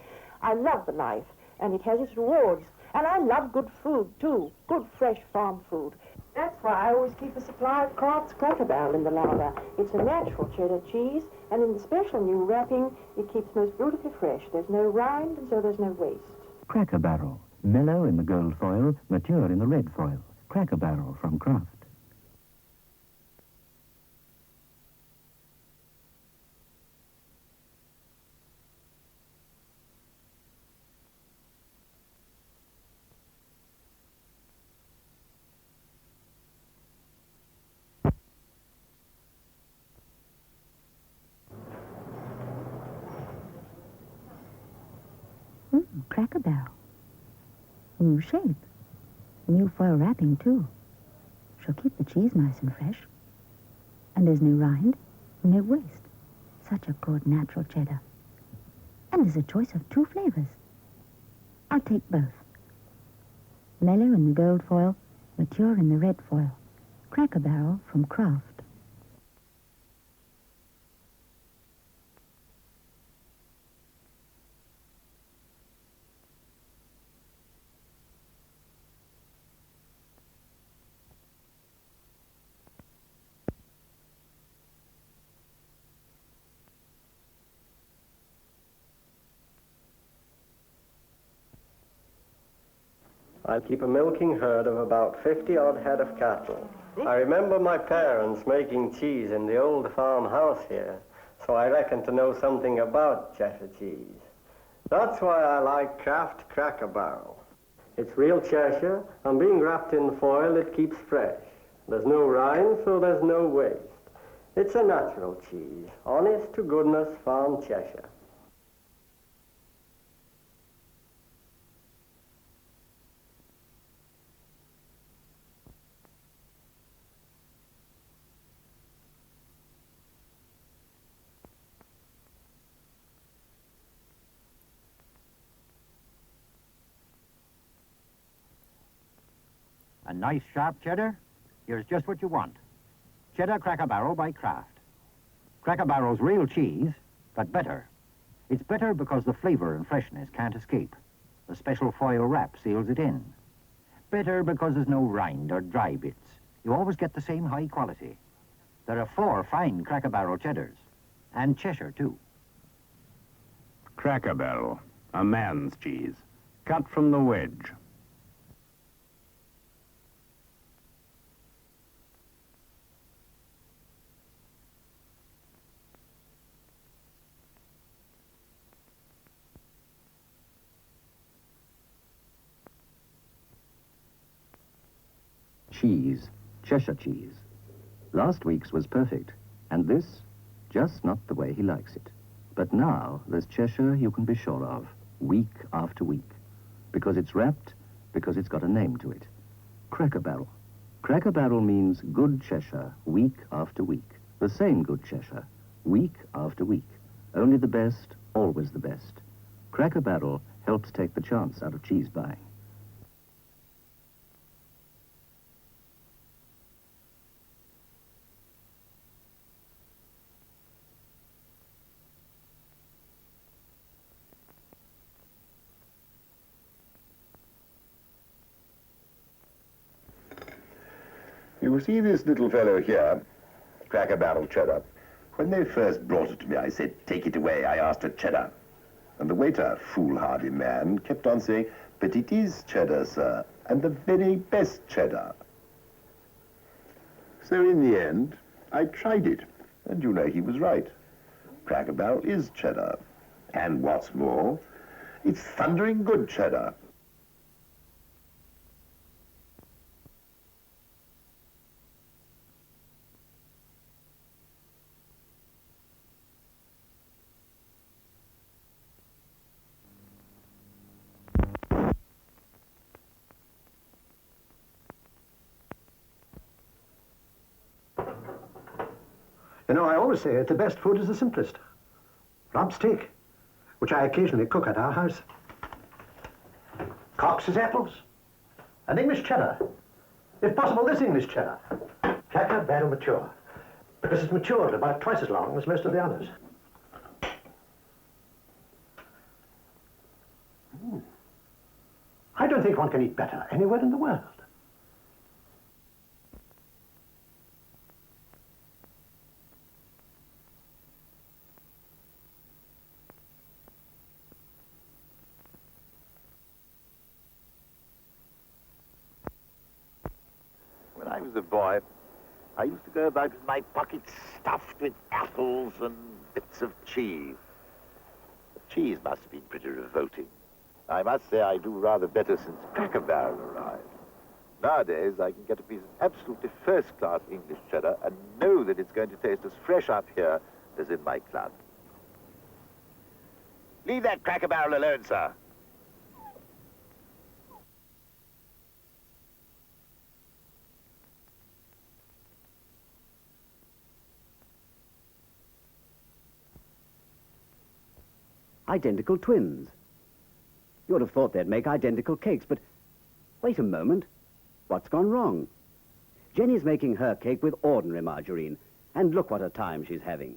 I love the life, and it has its rewards. And I love good food, too. Good, fresh farm food. That's why I always keep a supply of Kraft's Cracker Barrel in the larder. It's a natural cheddar cheese, and in the special new wrapping, it keeps most beautifully fresh. There's no rind, and so there's no waste. Cracker Barrel. Mellow in the gold foil, mature in the red foil. Cracker Barrel from Kraft. Cracker Barrel. New shape. New foil wrapping, too. She'll keep the cheese nice and fresh. And there's no rind, no waste. Such a good natural cheddar. And there's a choice of 2 flavors. I'll take both. Mellow in the gold foil, mature in the red foil. Cracker Barrel from Kraft. I keep a milking herd of about 50-odd head of cattle. I remember my parents making cheese in the old farmhouse here, so I reckon to know something about Cheshire cheese. That's why I like Kraft Cracker Barrel. It's real Cheshire, and being wrapped in foil, it keeps fresh. There's no rind, so there's no waste. It's a natural cheese, honest to goodness farm Cheshire. A nice sharp cheddar? Here's just what you want. Cheddar Cracker Barrel by Kraft. Cracker Barrel's real cheese, but better. It's better because the flavor and freshness can't escape. The special foil wrap seals it in. Better because there's no rind or dry bits. You always get the same high quality. There are 4 fine Cracker Barrel cheddars. And Cheshire, too. Cracker Barrel, a man's cheese, cut from the wedge. Cheese, Cheshire cheese. Last week's was perfect, and this, just not the way he likes it. But now there's Cheshire you can be sure of, week after week. Because it's wrapped, because it's got a name to it. Cracker Barrel. Cracker Barrel means good Cheshire, week after week. The same good Cheshire, week after week. Only the best, always the best. Cracker Barrel helps take the chance out of cheese buying. You see this little fellow here, Cracker Barrel cheddar. When they first brought it to me, I said, take it away, I asked for cheddar. And the waiter, foolhardy man, kept on saying, but it is cheddar, sir, and the very best cheddar. So in the end, I tried it, and you know he was right. Cracker Barrel is cheddar. And what's more, it's thundering good cheddar. You know, I always say that the best food is the simplest. Rump steak, which I occasionally cook at our house. Cox's apples. An English cheddar. If possible, this English cheddar. Cracker Barrel mature. because it's matured about twice as long as most of the others. I don't think one can eat better anywhere in the world. When I was a boy, I used to go about with my pockets stuffed with apples and bits of cheese. The cheese must have been pretty revolting. I must say I do rather better since Cracker Barrel arrived. Nowadays, I can get a piece of absolutely first-class English cheddar and know that it's going to taste as fresh up here as in my club. Leave that Cracker Barrel alone, sir. Identical twins. You would have thought they'd make identical cakes, but wait a moment. What's gone wrong? Jenny's making her cake with ordinary margarine, and look what a time she's having.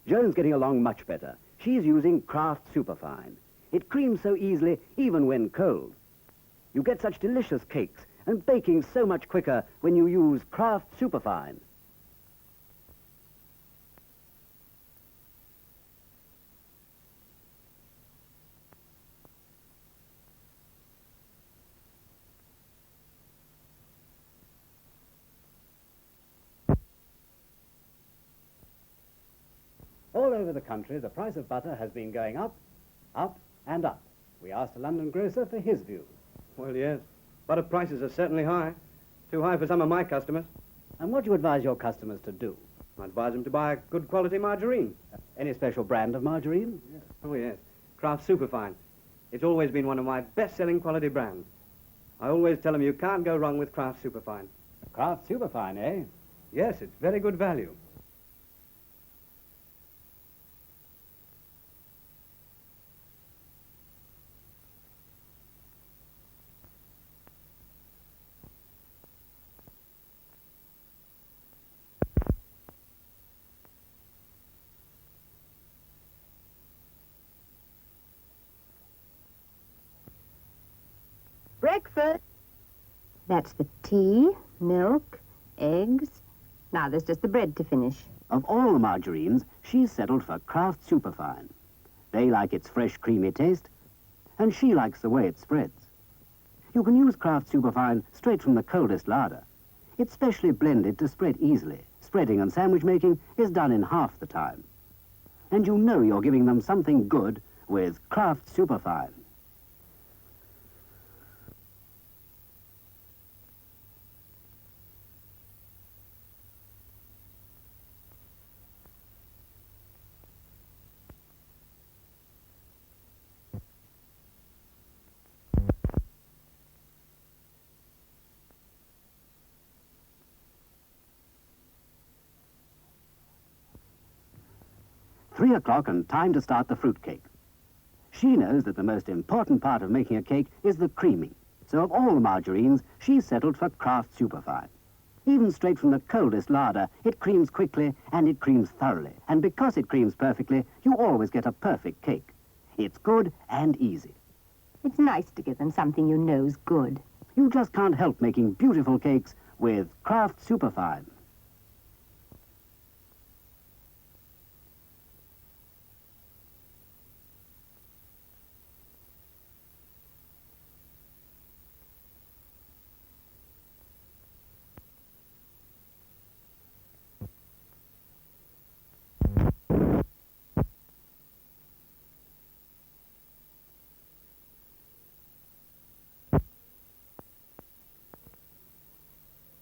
Joan's getting along much better. She's using Kraft Superfine. It creams so easily, even when cold. You get such delicious cakes, and baking so much quicker when you use Kraft Superfine. All over the country, the price of butter has been going up, up, and up. We asked a London grocer for his views. Well, yes. Butter prices are certainly high. Too high for some of my customers. And what do you advise your customers to do? I advise them to buy good quality margarine. Any special brand of margarine? Yes. Oh, yes. Kraft Superfine. It's always been one of my best-selling quality brands. I always tell them you can't go wrong with Kraft Superfine. Kraft Superfine, eh? Yes, it's very good value. Breakfast. That's the tea, milk, eggs. Now there's just the bread to finish. Of all the margarines, she's settled for Kraft Superfine. They like its fresh, creamy taste, and she likes the way it spreads. You can use Kraft Superfine straight from the coldest larder. It's specially blended to spread easily. Spreading and sandwich making is done in half the time. And you know you're giving them something good with Kraft Superfine. "3 o'clock and time to start the fruitcake." She knows that the most important part of making a cake is the creaming. So of all the margarines, she's settled for Kraft Superfine. Even straight from the coldest larder, it creams quickly and it creams thoroughly. And because it creams perfectly, you always get a perfect cake. It's good and easy. It's nice to give them something you know's good. You just can't help making beautiful cakes with Kraft Superfine.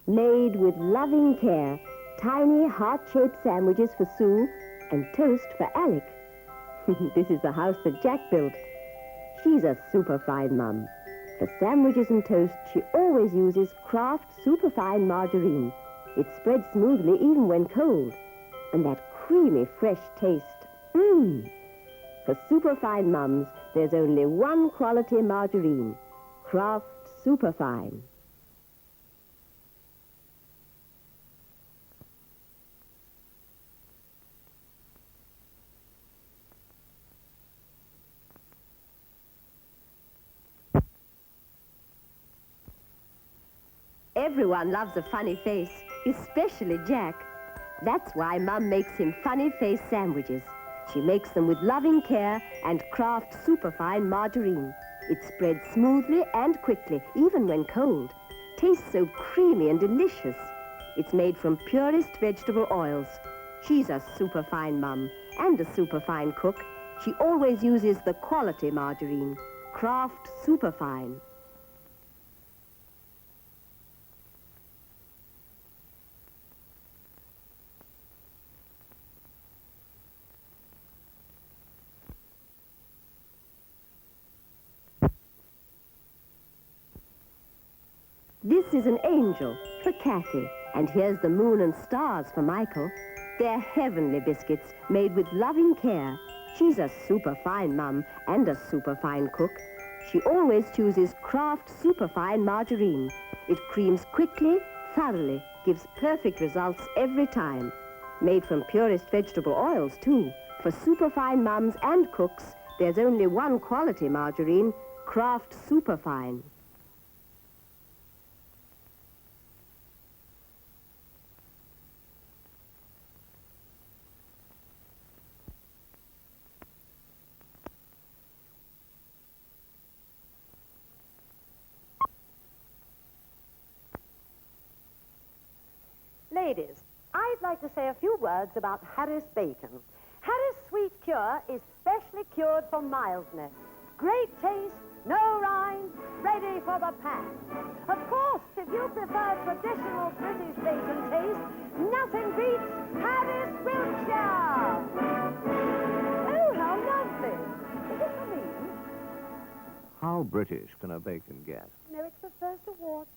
Made with loving care, tiny heart-shaped sandwiches for Sue and toast for Alec. This is the house that Jack built. She's a superfine mum. For sandwiches and toast, she always uses Kraft Superfine margarine. It spreads smoothly even when cold. And that creamy, fresh taste. For superfine mums, there's only one quality margarine. Kraft Superfine. Everyone loves a funny face, especially Jack. That's why Mum makes him funny face sandwiches. She makes them with loving care and Kraft superfine margarine. It spreads smoothly and quickly, even when cold. Tastes so creamy and delicious. It's made from purest vegetable oils. She's a superfine mum and a superfine cook. She always uses the quality margarine, Kraft Superfine. This is an angel for Kathy, and here's the moon and stars for Michael. They're heavenly biscuits made with loving care. She's a superfine mum and a superfine cook. She always chooses Kraft Superfine margarine. It creams quickly, thoroughly, gives perfect results every time. Made from purest vegetable oils, too. For superfine mums and cooks, there's only one quality margarine, Kraft Superfine. Ladies, I'd like to say a few words about Harris bacon. Harris Sweet Cure is specially cured for mildness. Great taste, no rind, ready for the pan. Of course, if you prefer traditional British bacon taste, nothing beats Harris Wiltshire. Oh, how lovely. Is it for me? How British can a bacon get? No, it's the first award.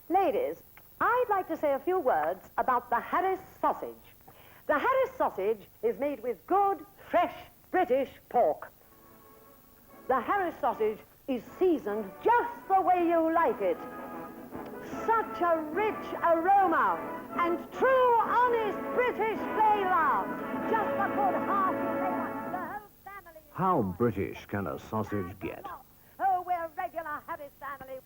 Ladies, I'd like to say a few words about the Harris sausage. The Harris sausage is made with good, fresh British pork. The Harris sausage is seasoned just the way you like it. Such a rich aroma and true, honest British flavor. Just a good hearty flavor. The whole family... How British can a sausage get? Oh, we're a regular Harris family.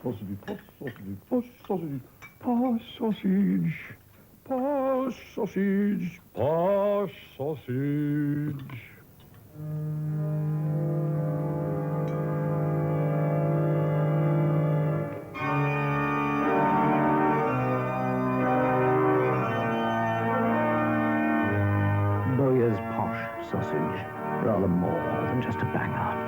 Sausage, posh sausage, posh sausage, posh sausage. Bowyer's posh sausage, rather more than just a banger.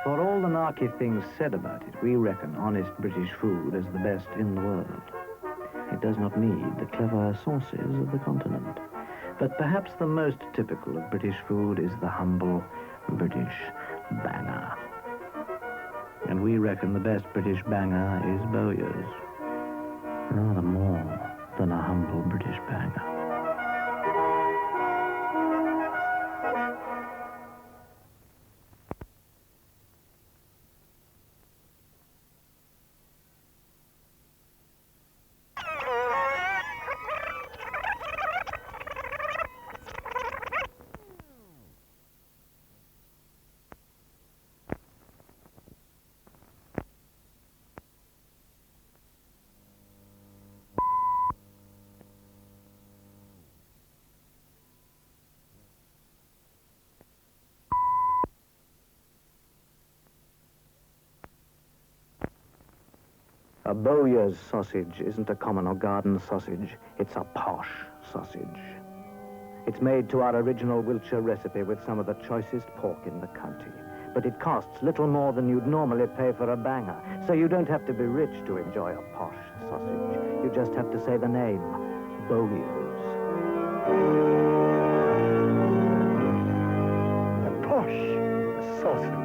For all the narky things said about it, we reckon honest British food is the best in the world. It does not need the clever sauces of the continent. But perhaps the most typical of British food is the humble British banger. and we reckon the best British banger is Bowyer's. Rather more than a humble British banger. A Bowyer's sausage isn't a common or garden sausage. It's a posh sausage. It's made to our original Wiltshire recipe with some of the choicest pork in the county. But it costs little more than you'd normally pay for a banger. So you don't have to be rich to enjoy a posh sausage. You just have to say the name, Bowyer's. A posh sausage.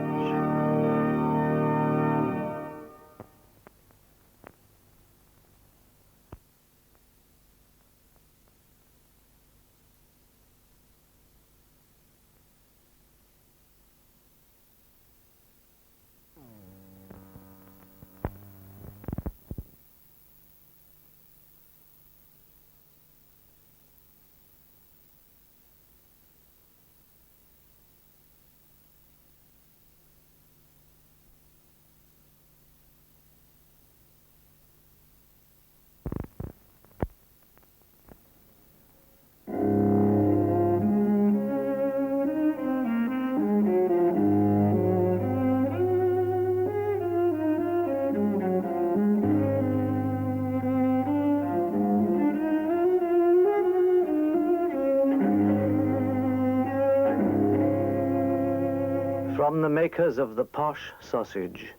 From the makers of the posh sausage,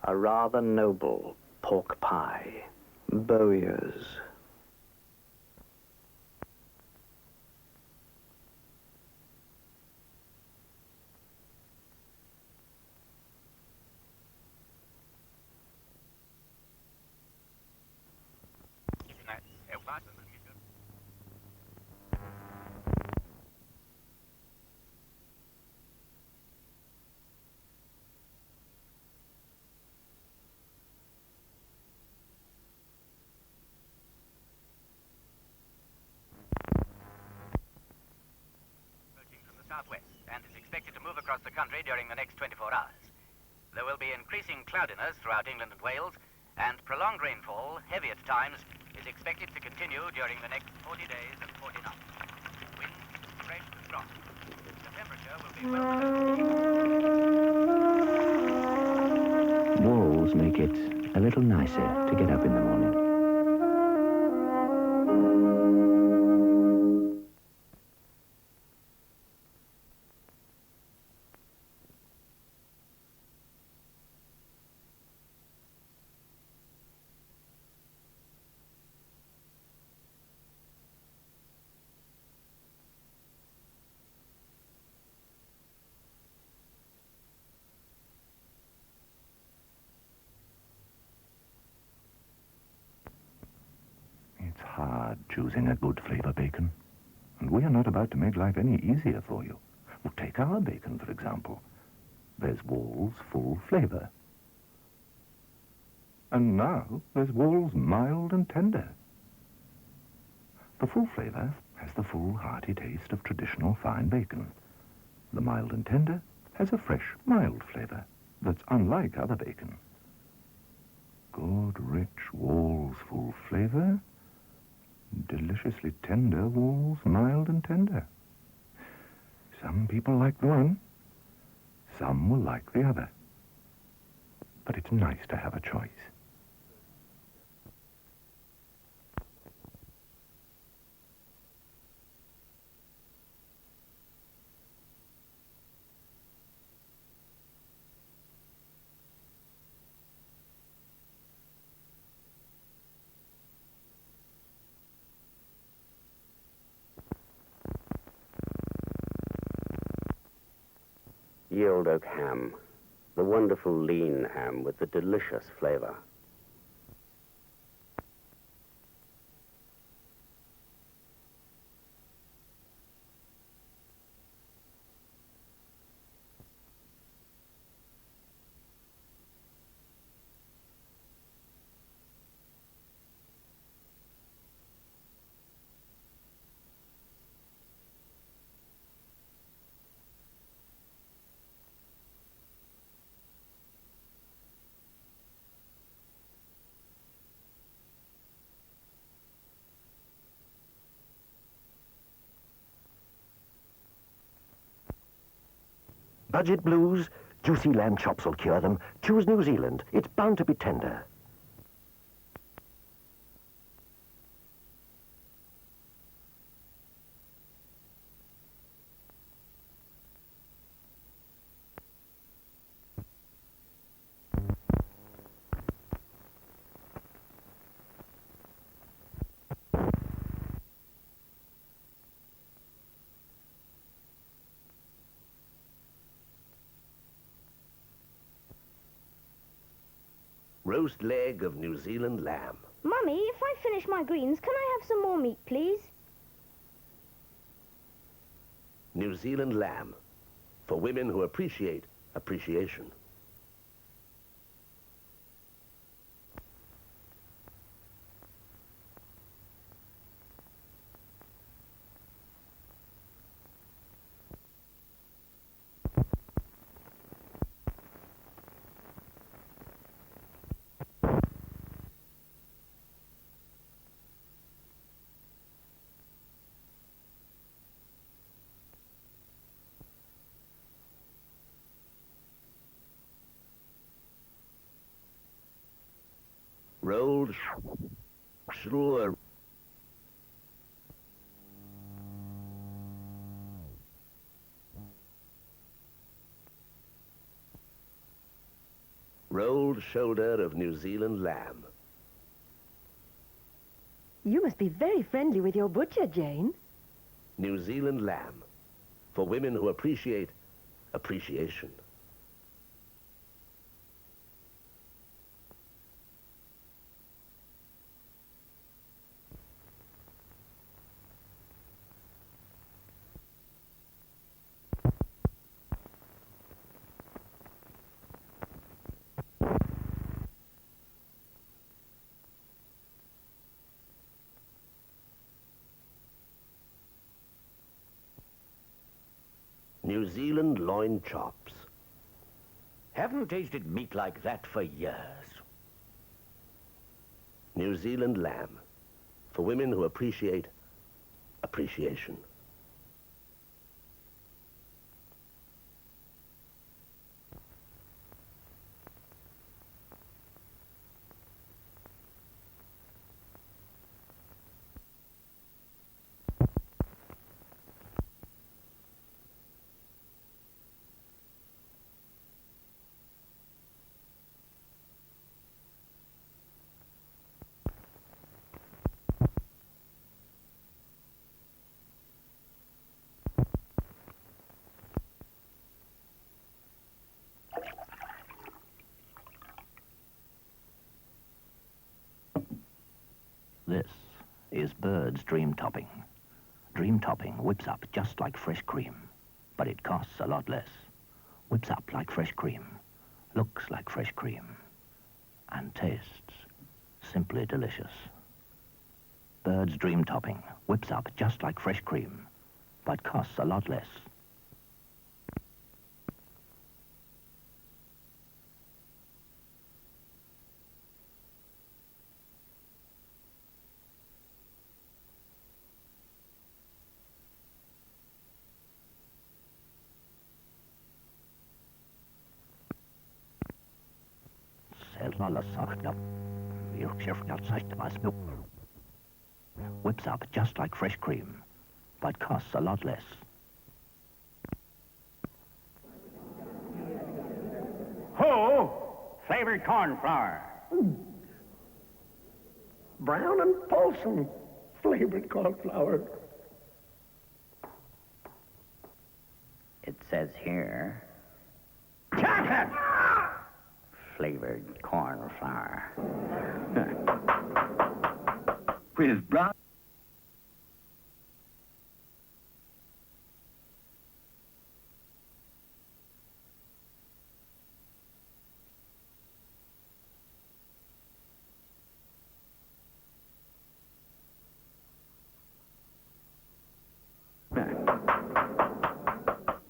a rather noble pork pie, Bowyer's. Southwest and is expected to move across the country during the next 24 hours. There will be increasing cloudiness throughout England and Wales, and prolonged rainfall, heavy at times, is expected to continue during the next 40 days and 40 nights. Winds fresh to strong. The temperature will be well... Walls make it a little nicer to get up in the morning. It's hard choosing a good flavor bacon. And we are not about to make life any easier for you. Well, take our bacon, for example. There's Wall's full flavor. And now there's Wall's mild and tender. The full flavor has the full, hearty taste of traditional fine bacon. The mild and tender has a fresh, mild flavor that's unlike other bacon. Good, rich Wall's full flavor. Deliciously tender Wall's mild and tender. Some people like the one, some will like the other. But it's nice to have a choice. Yield oak ham, the wonderful lean ham with the delicious flavor. Budget blues? Juicy lamb chops will cure them. Choose New Zealand. It's bound to be tender. Roast leg of New Zealand lamb. Mummy, if I finish my greens, can I have some more meat, please? New Zealand lamb. For women who appreciate appreciation. Rolled shrew. Rolled shoulder of New Zealand lamb. You must be very friendly with your butcher, Jane. New Zealand lamb. For women who appreciate appreciation. New Zealand loin chops. Haven't tasted meat like that for years. New Zealand lamb. For women who appreciate appreciation. This is Bird's Dream Topping. Dream Topping whips up just like fresh cream, but it costs a lot less. Whips up like fresh cream, looks like fresh cream, and tastes simply delicious. Bird's Dream Topping whips up just like fresh cream, but costs a lot less. Whips up just like fresh cream, but costs a lot less. Ho! Flavored corn flour. Brown and Paulson flavored cauliflower. It says here. Chocolate! flavored corn flour. With brown...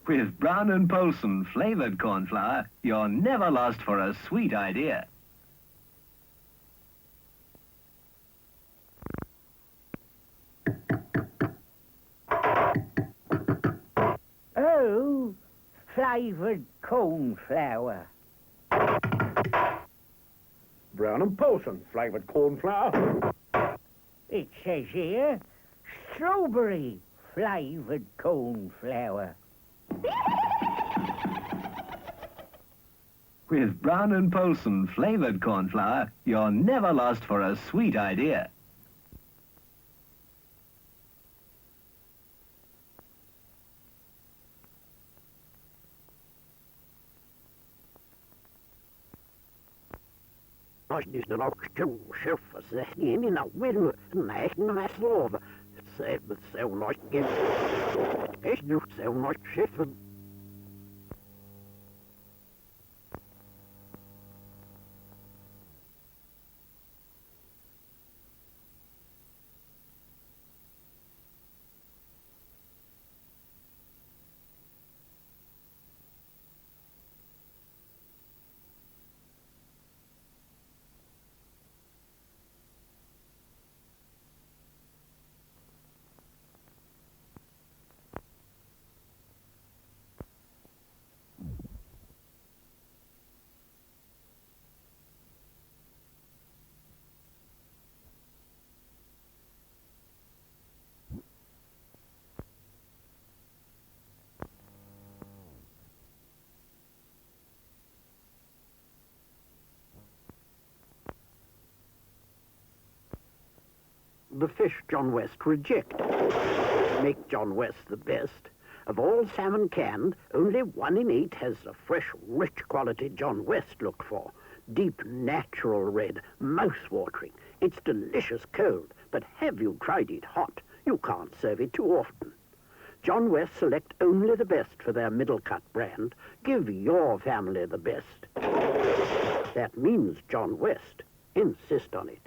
With Brown and Polson flavored corn flour, you're never lost for a sweet idea. Oh, flavored corn flour. Brown and Polson flavored corn flour. It says here, strawberry flavored corn flour. With Brown and Polson flavored corn flour, you're never lost for a sweet idea. Als is er ook zo'n zelfverzekering in een winkel een eigen sloven. Ze het zo nooit gegeven. Is nu zo nooit schiffen. The fish John West reject. Make John West the best. Of all salmon canned, only 1 in 8 has the fresh, rich quality John West looked for. Deep, natural red, mouth-watering. It's delicious cold, but have you tried it hot? You can't serve it too often. John West select only the best for their middle-cut brand. Give your family the best. That means John West. Insist on it.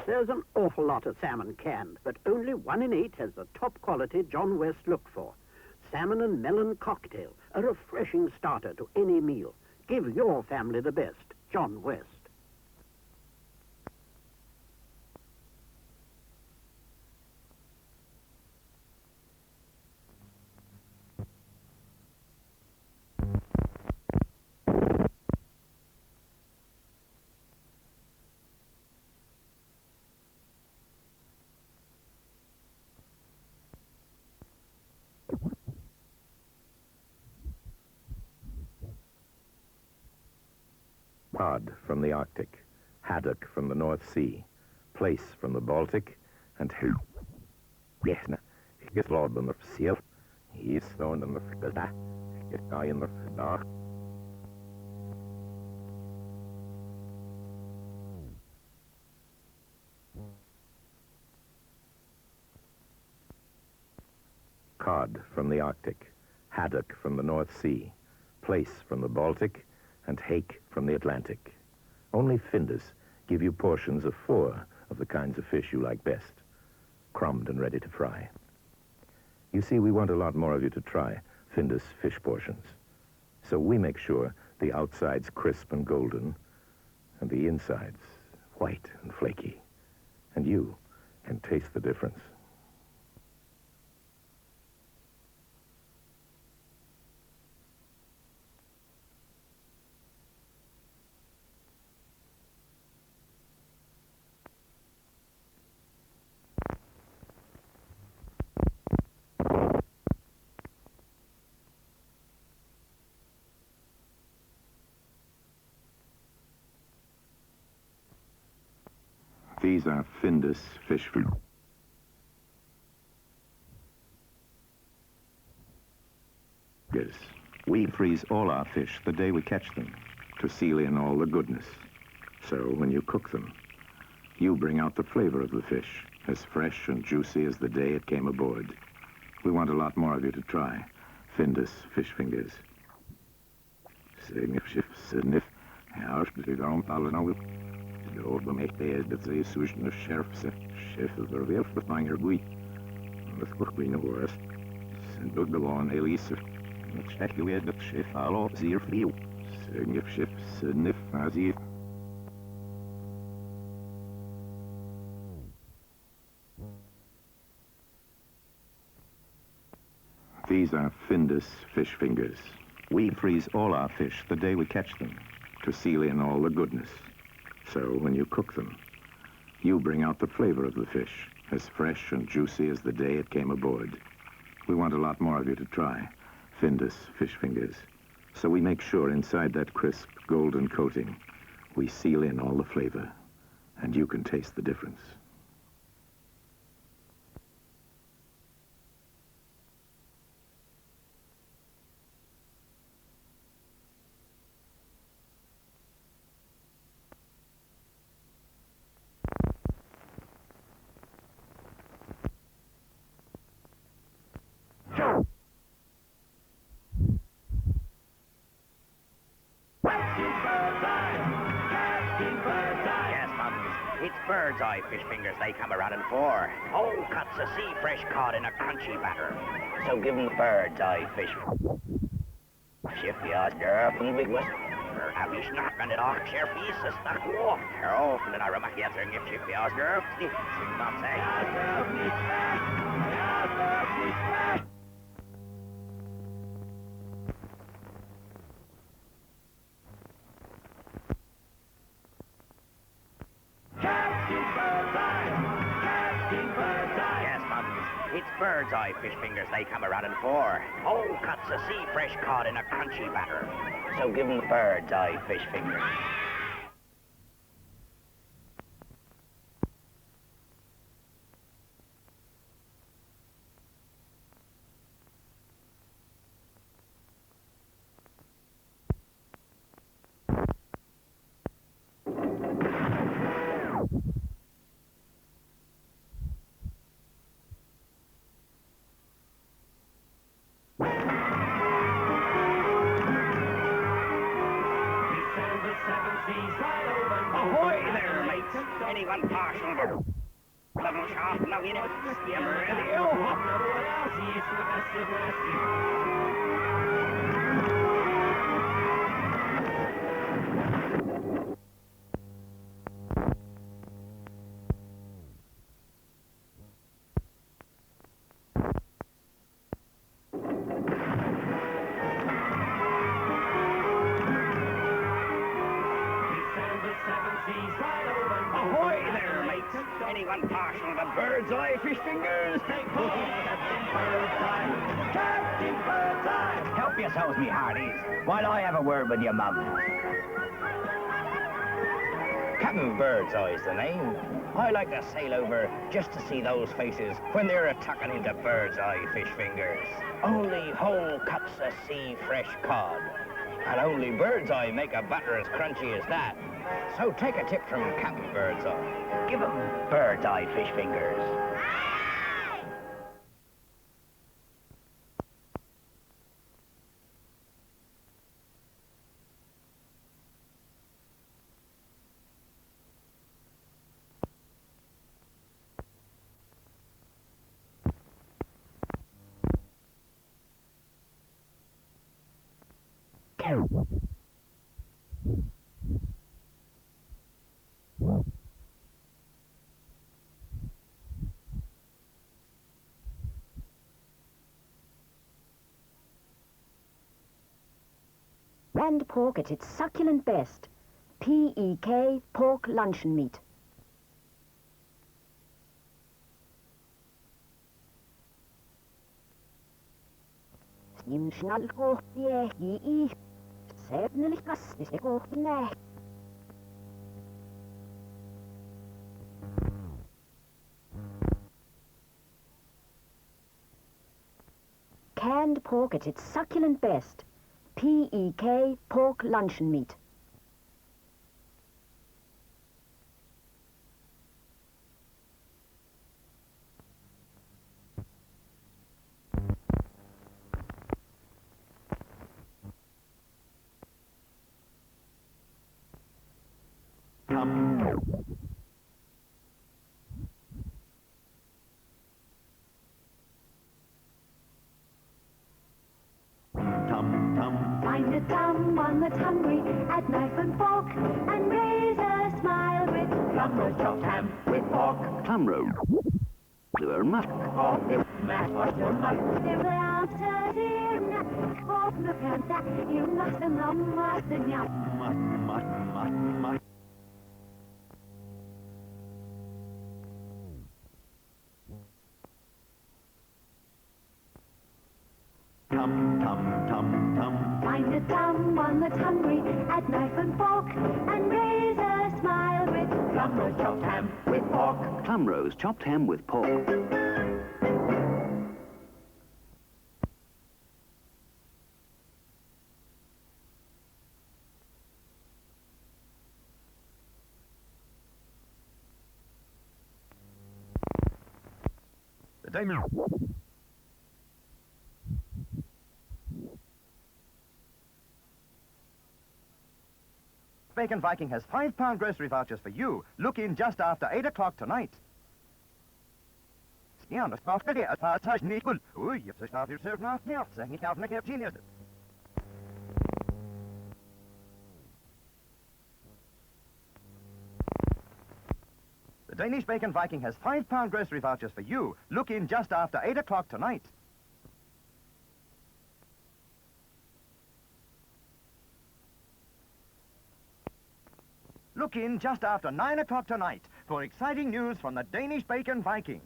There's an awful lot of salmon canned, but only 1 in 8 has the top quality John West looked for. Salmon and melon cocktail, a refreshing starter to any meal. Give your family the best, John West. Cod from the Arctic, haddock from the North Sea, plaice from the Baltic, and Gesna, Gislod on the Seal, he's thorn on the Frigada, guy in the dark. Cod from the Arctic, haddock from the North Sea, plaice from the Baltic, and hake from the Atlantic. Only Findus give you portions of 4 of the kinds of fish you like best, crumbed and ready to fry. You see, we want a lot more of you to try Findus fish portions. So we make sure the outside's crisp and golden, and the inside's white and flaky. And you can taste the difference. These are Findus fish fingers. We freeze all our fish the day we catch them to seal in all the goodness. So when you cook them, you bring out the flavor of the fish, as fresh and juicy as the day it came aboard. We want a lot more of you to try Findus fish fingers. These are Findus fish fingers. We freeze all our fish the day we catch them to seal in all the goodness. So when you cook them, you bring out the flavor of the fish, as fresh and juicy as the day it came aboard. We want a lot more of you to try Findus fish fingers. So we make sure inside that crisp, golden coating, we seal in all the flavor, and you can taste the difference. It's bird's eye fish fingers they come a running for. Whole cuts of sea fresh cod in a crunchy batter. So give 'em bird's eye fish. Shift the oscar from big west. Have you snacking it off, share piece of stuck wolf. Oh, and then I remark yet and give shift the oscar. Not say. It's bird's eye fish fingers they come a running for. Whole cuts of sea fresh cod in a crunchy batter. So give 'em bird's eye fish fingers. Ahoy there, mates! Anyone partial to little sharp nugget? You ready? Ahoy there, mates! Anyone partial to bird's eye fish fingers? Captain Bird's Eye! Help yourselves, me hearties, while I have a word with your mum. Captain Bird's Eye's the name. I like to sail over just to see those faces when they're a-tucking into bird's eye fish fingers. Only whole cuts of sea fresh cod. And only bird's eye make a batter as crunchy as that. So take a tip from Captain Bird's Eye. Give 'em bird's eye fish fingers. Rand pork at its succulent best. P-E-K, pork luncheon meat. canned pork at its succulent best. P.E.K. Pork Luncheon Meat. Find a tum, one that's hungry at knife and fork, and raise a smile with plum roast chopped ham with pork. Plum roast. They're musk. Mashed potato. If after dinner, pork look at that, you must and must and yum. Find a tum, one that's hungry at knife and fork, and raise a smile with plum roast chopped ham with pork. Plum roast chopped ham with pork. The Danish Bacon Viking has £5 grocery vouchers for you. Look in just after 8 o'clock tonight. The Danish Bacon Viking has £5 grocery vouchers for you. Look in just after 8 o'clock tonight. Look in just after 9 o'clock tonight for exciting news from the Danish Bacon Viking.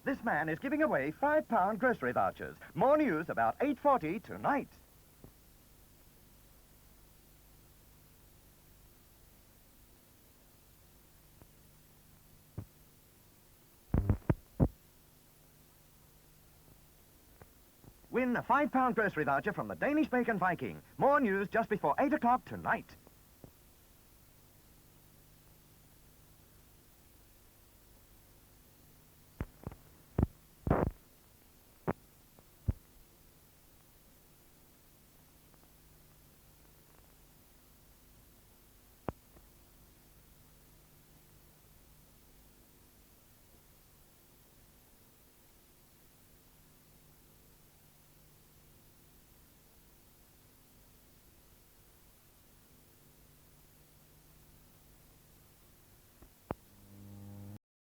This man is giving away £5 grocery vouchers. More news about 8:40 tonight. Win a £5 grocery voucher from the Danish Bacon Viking. More news just before 8 o'clock tonight.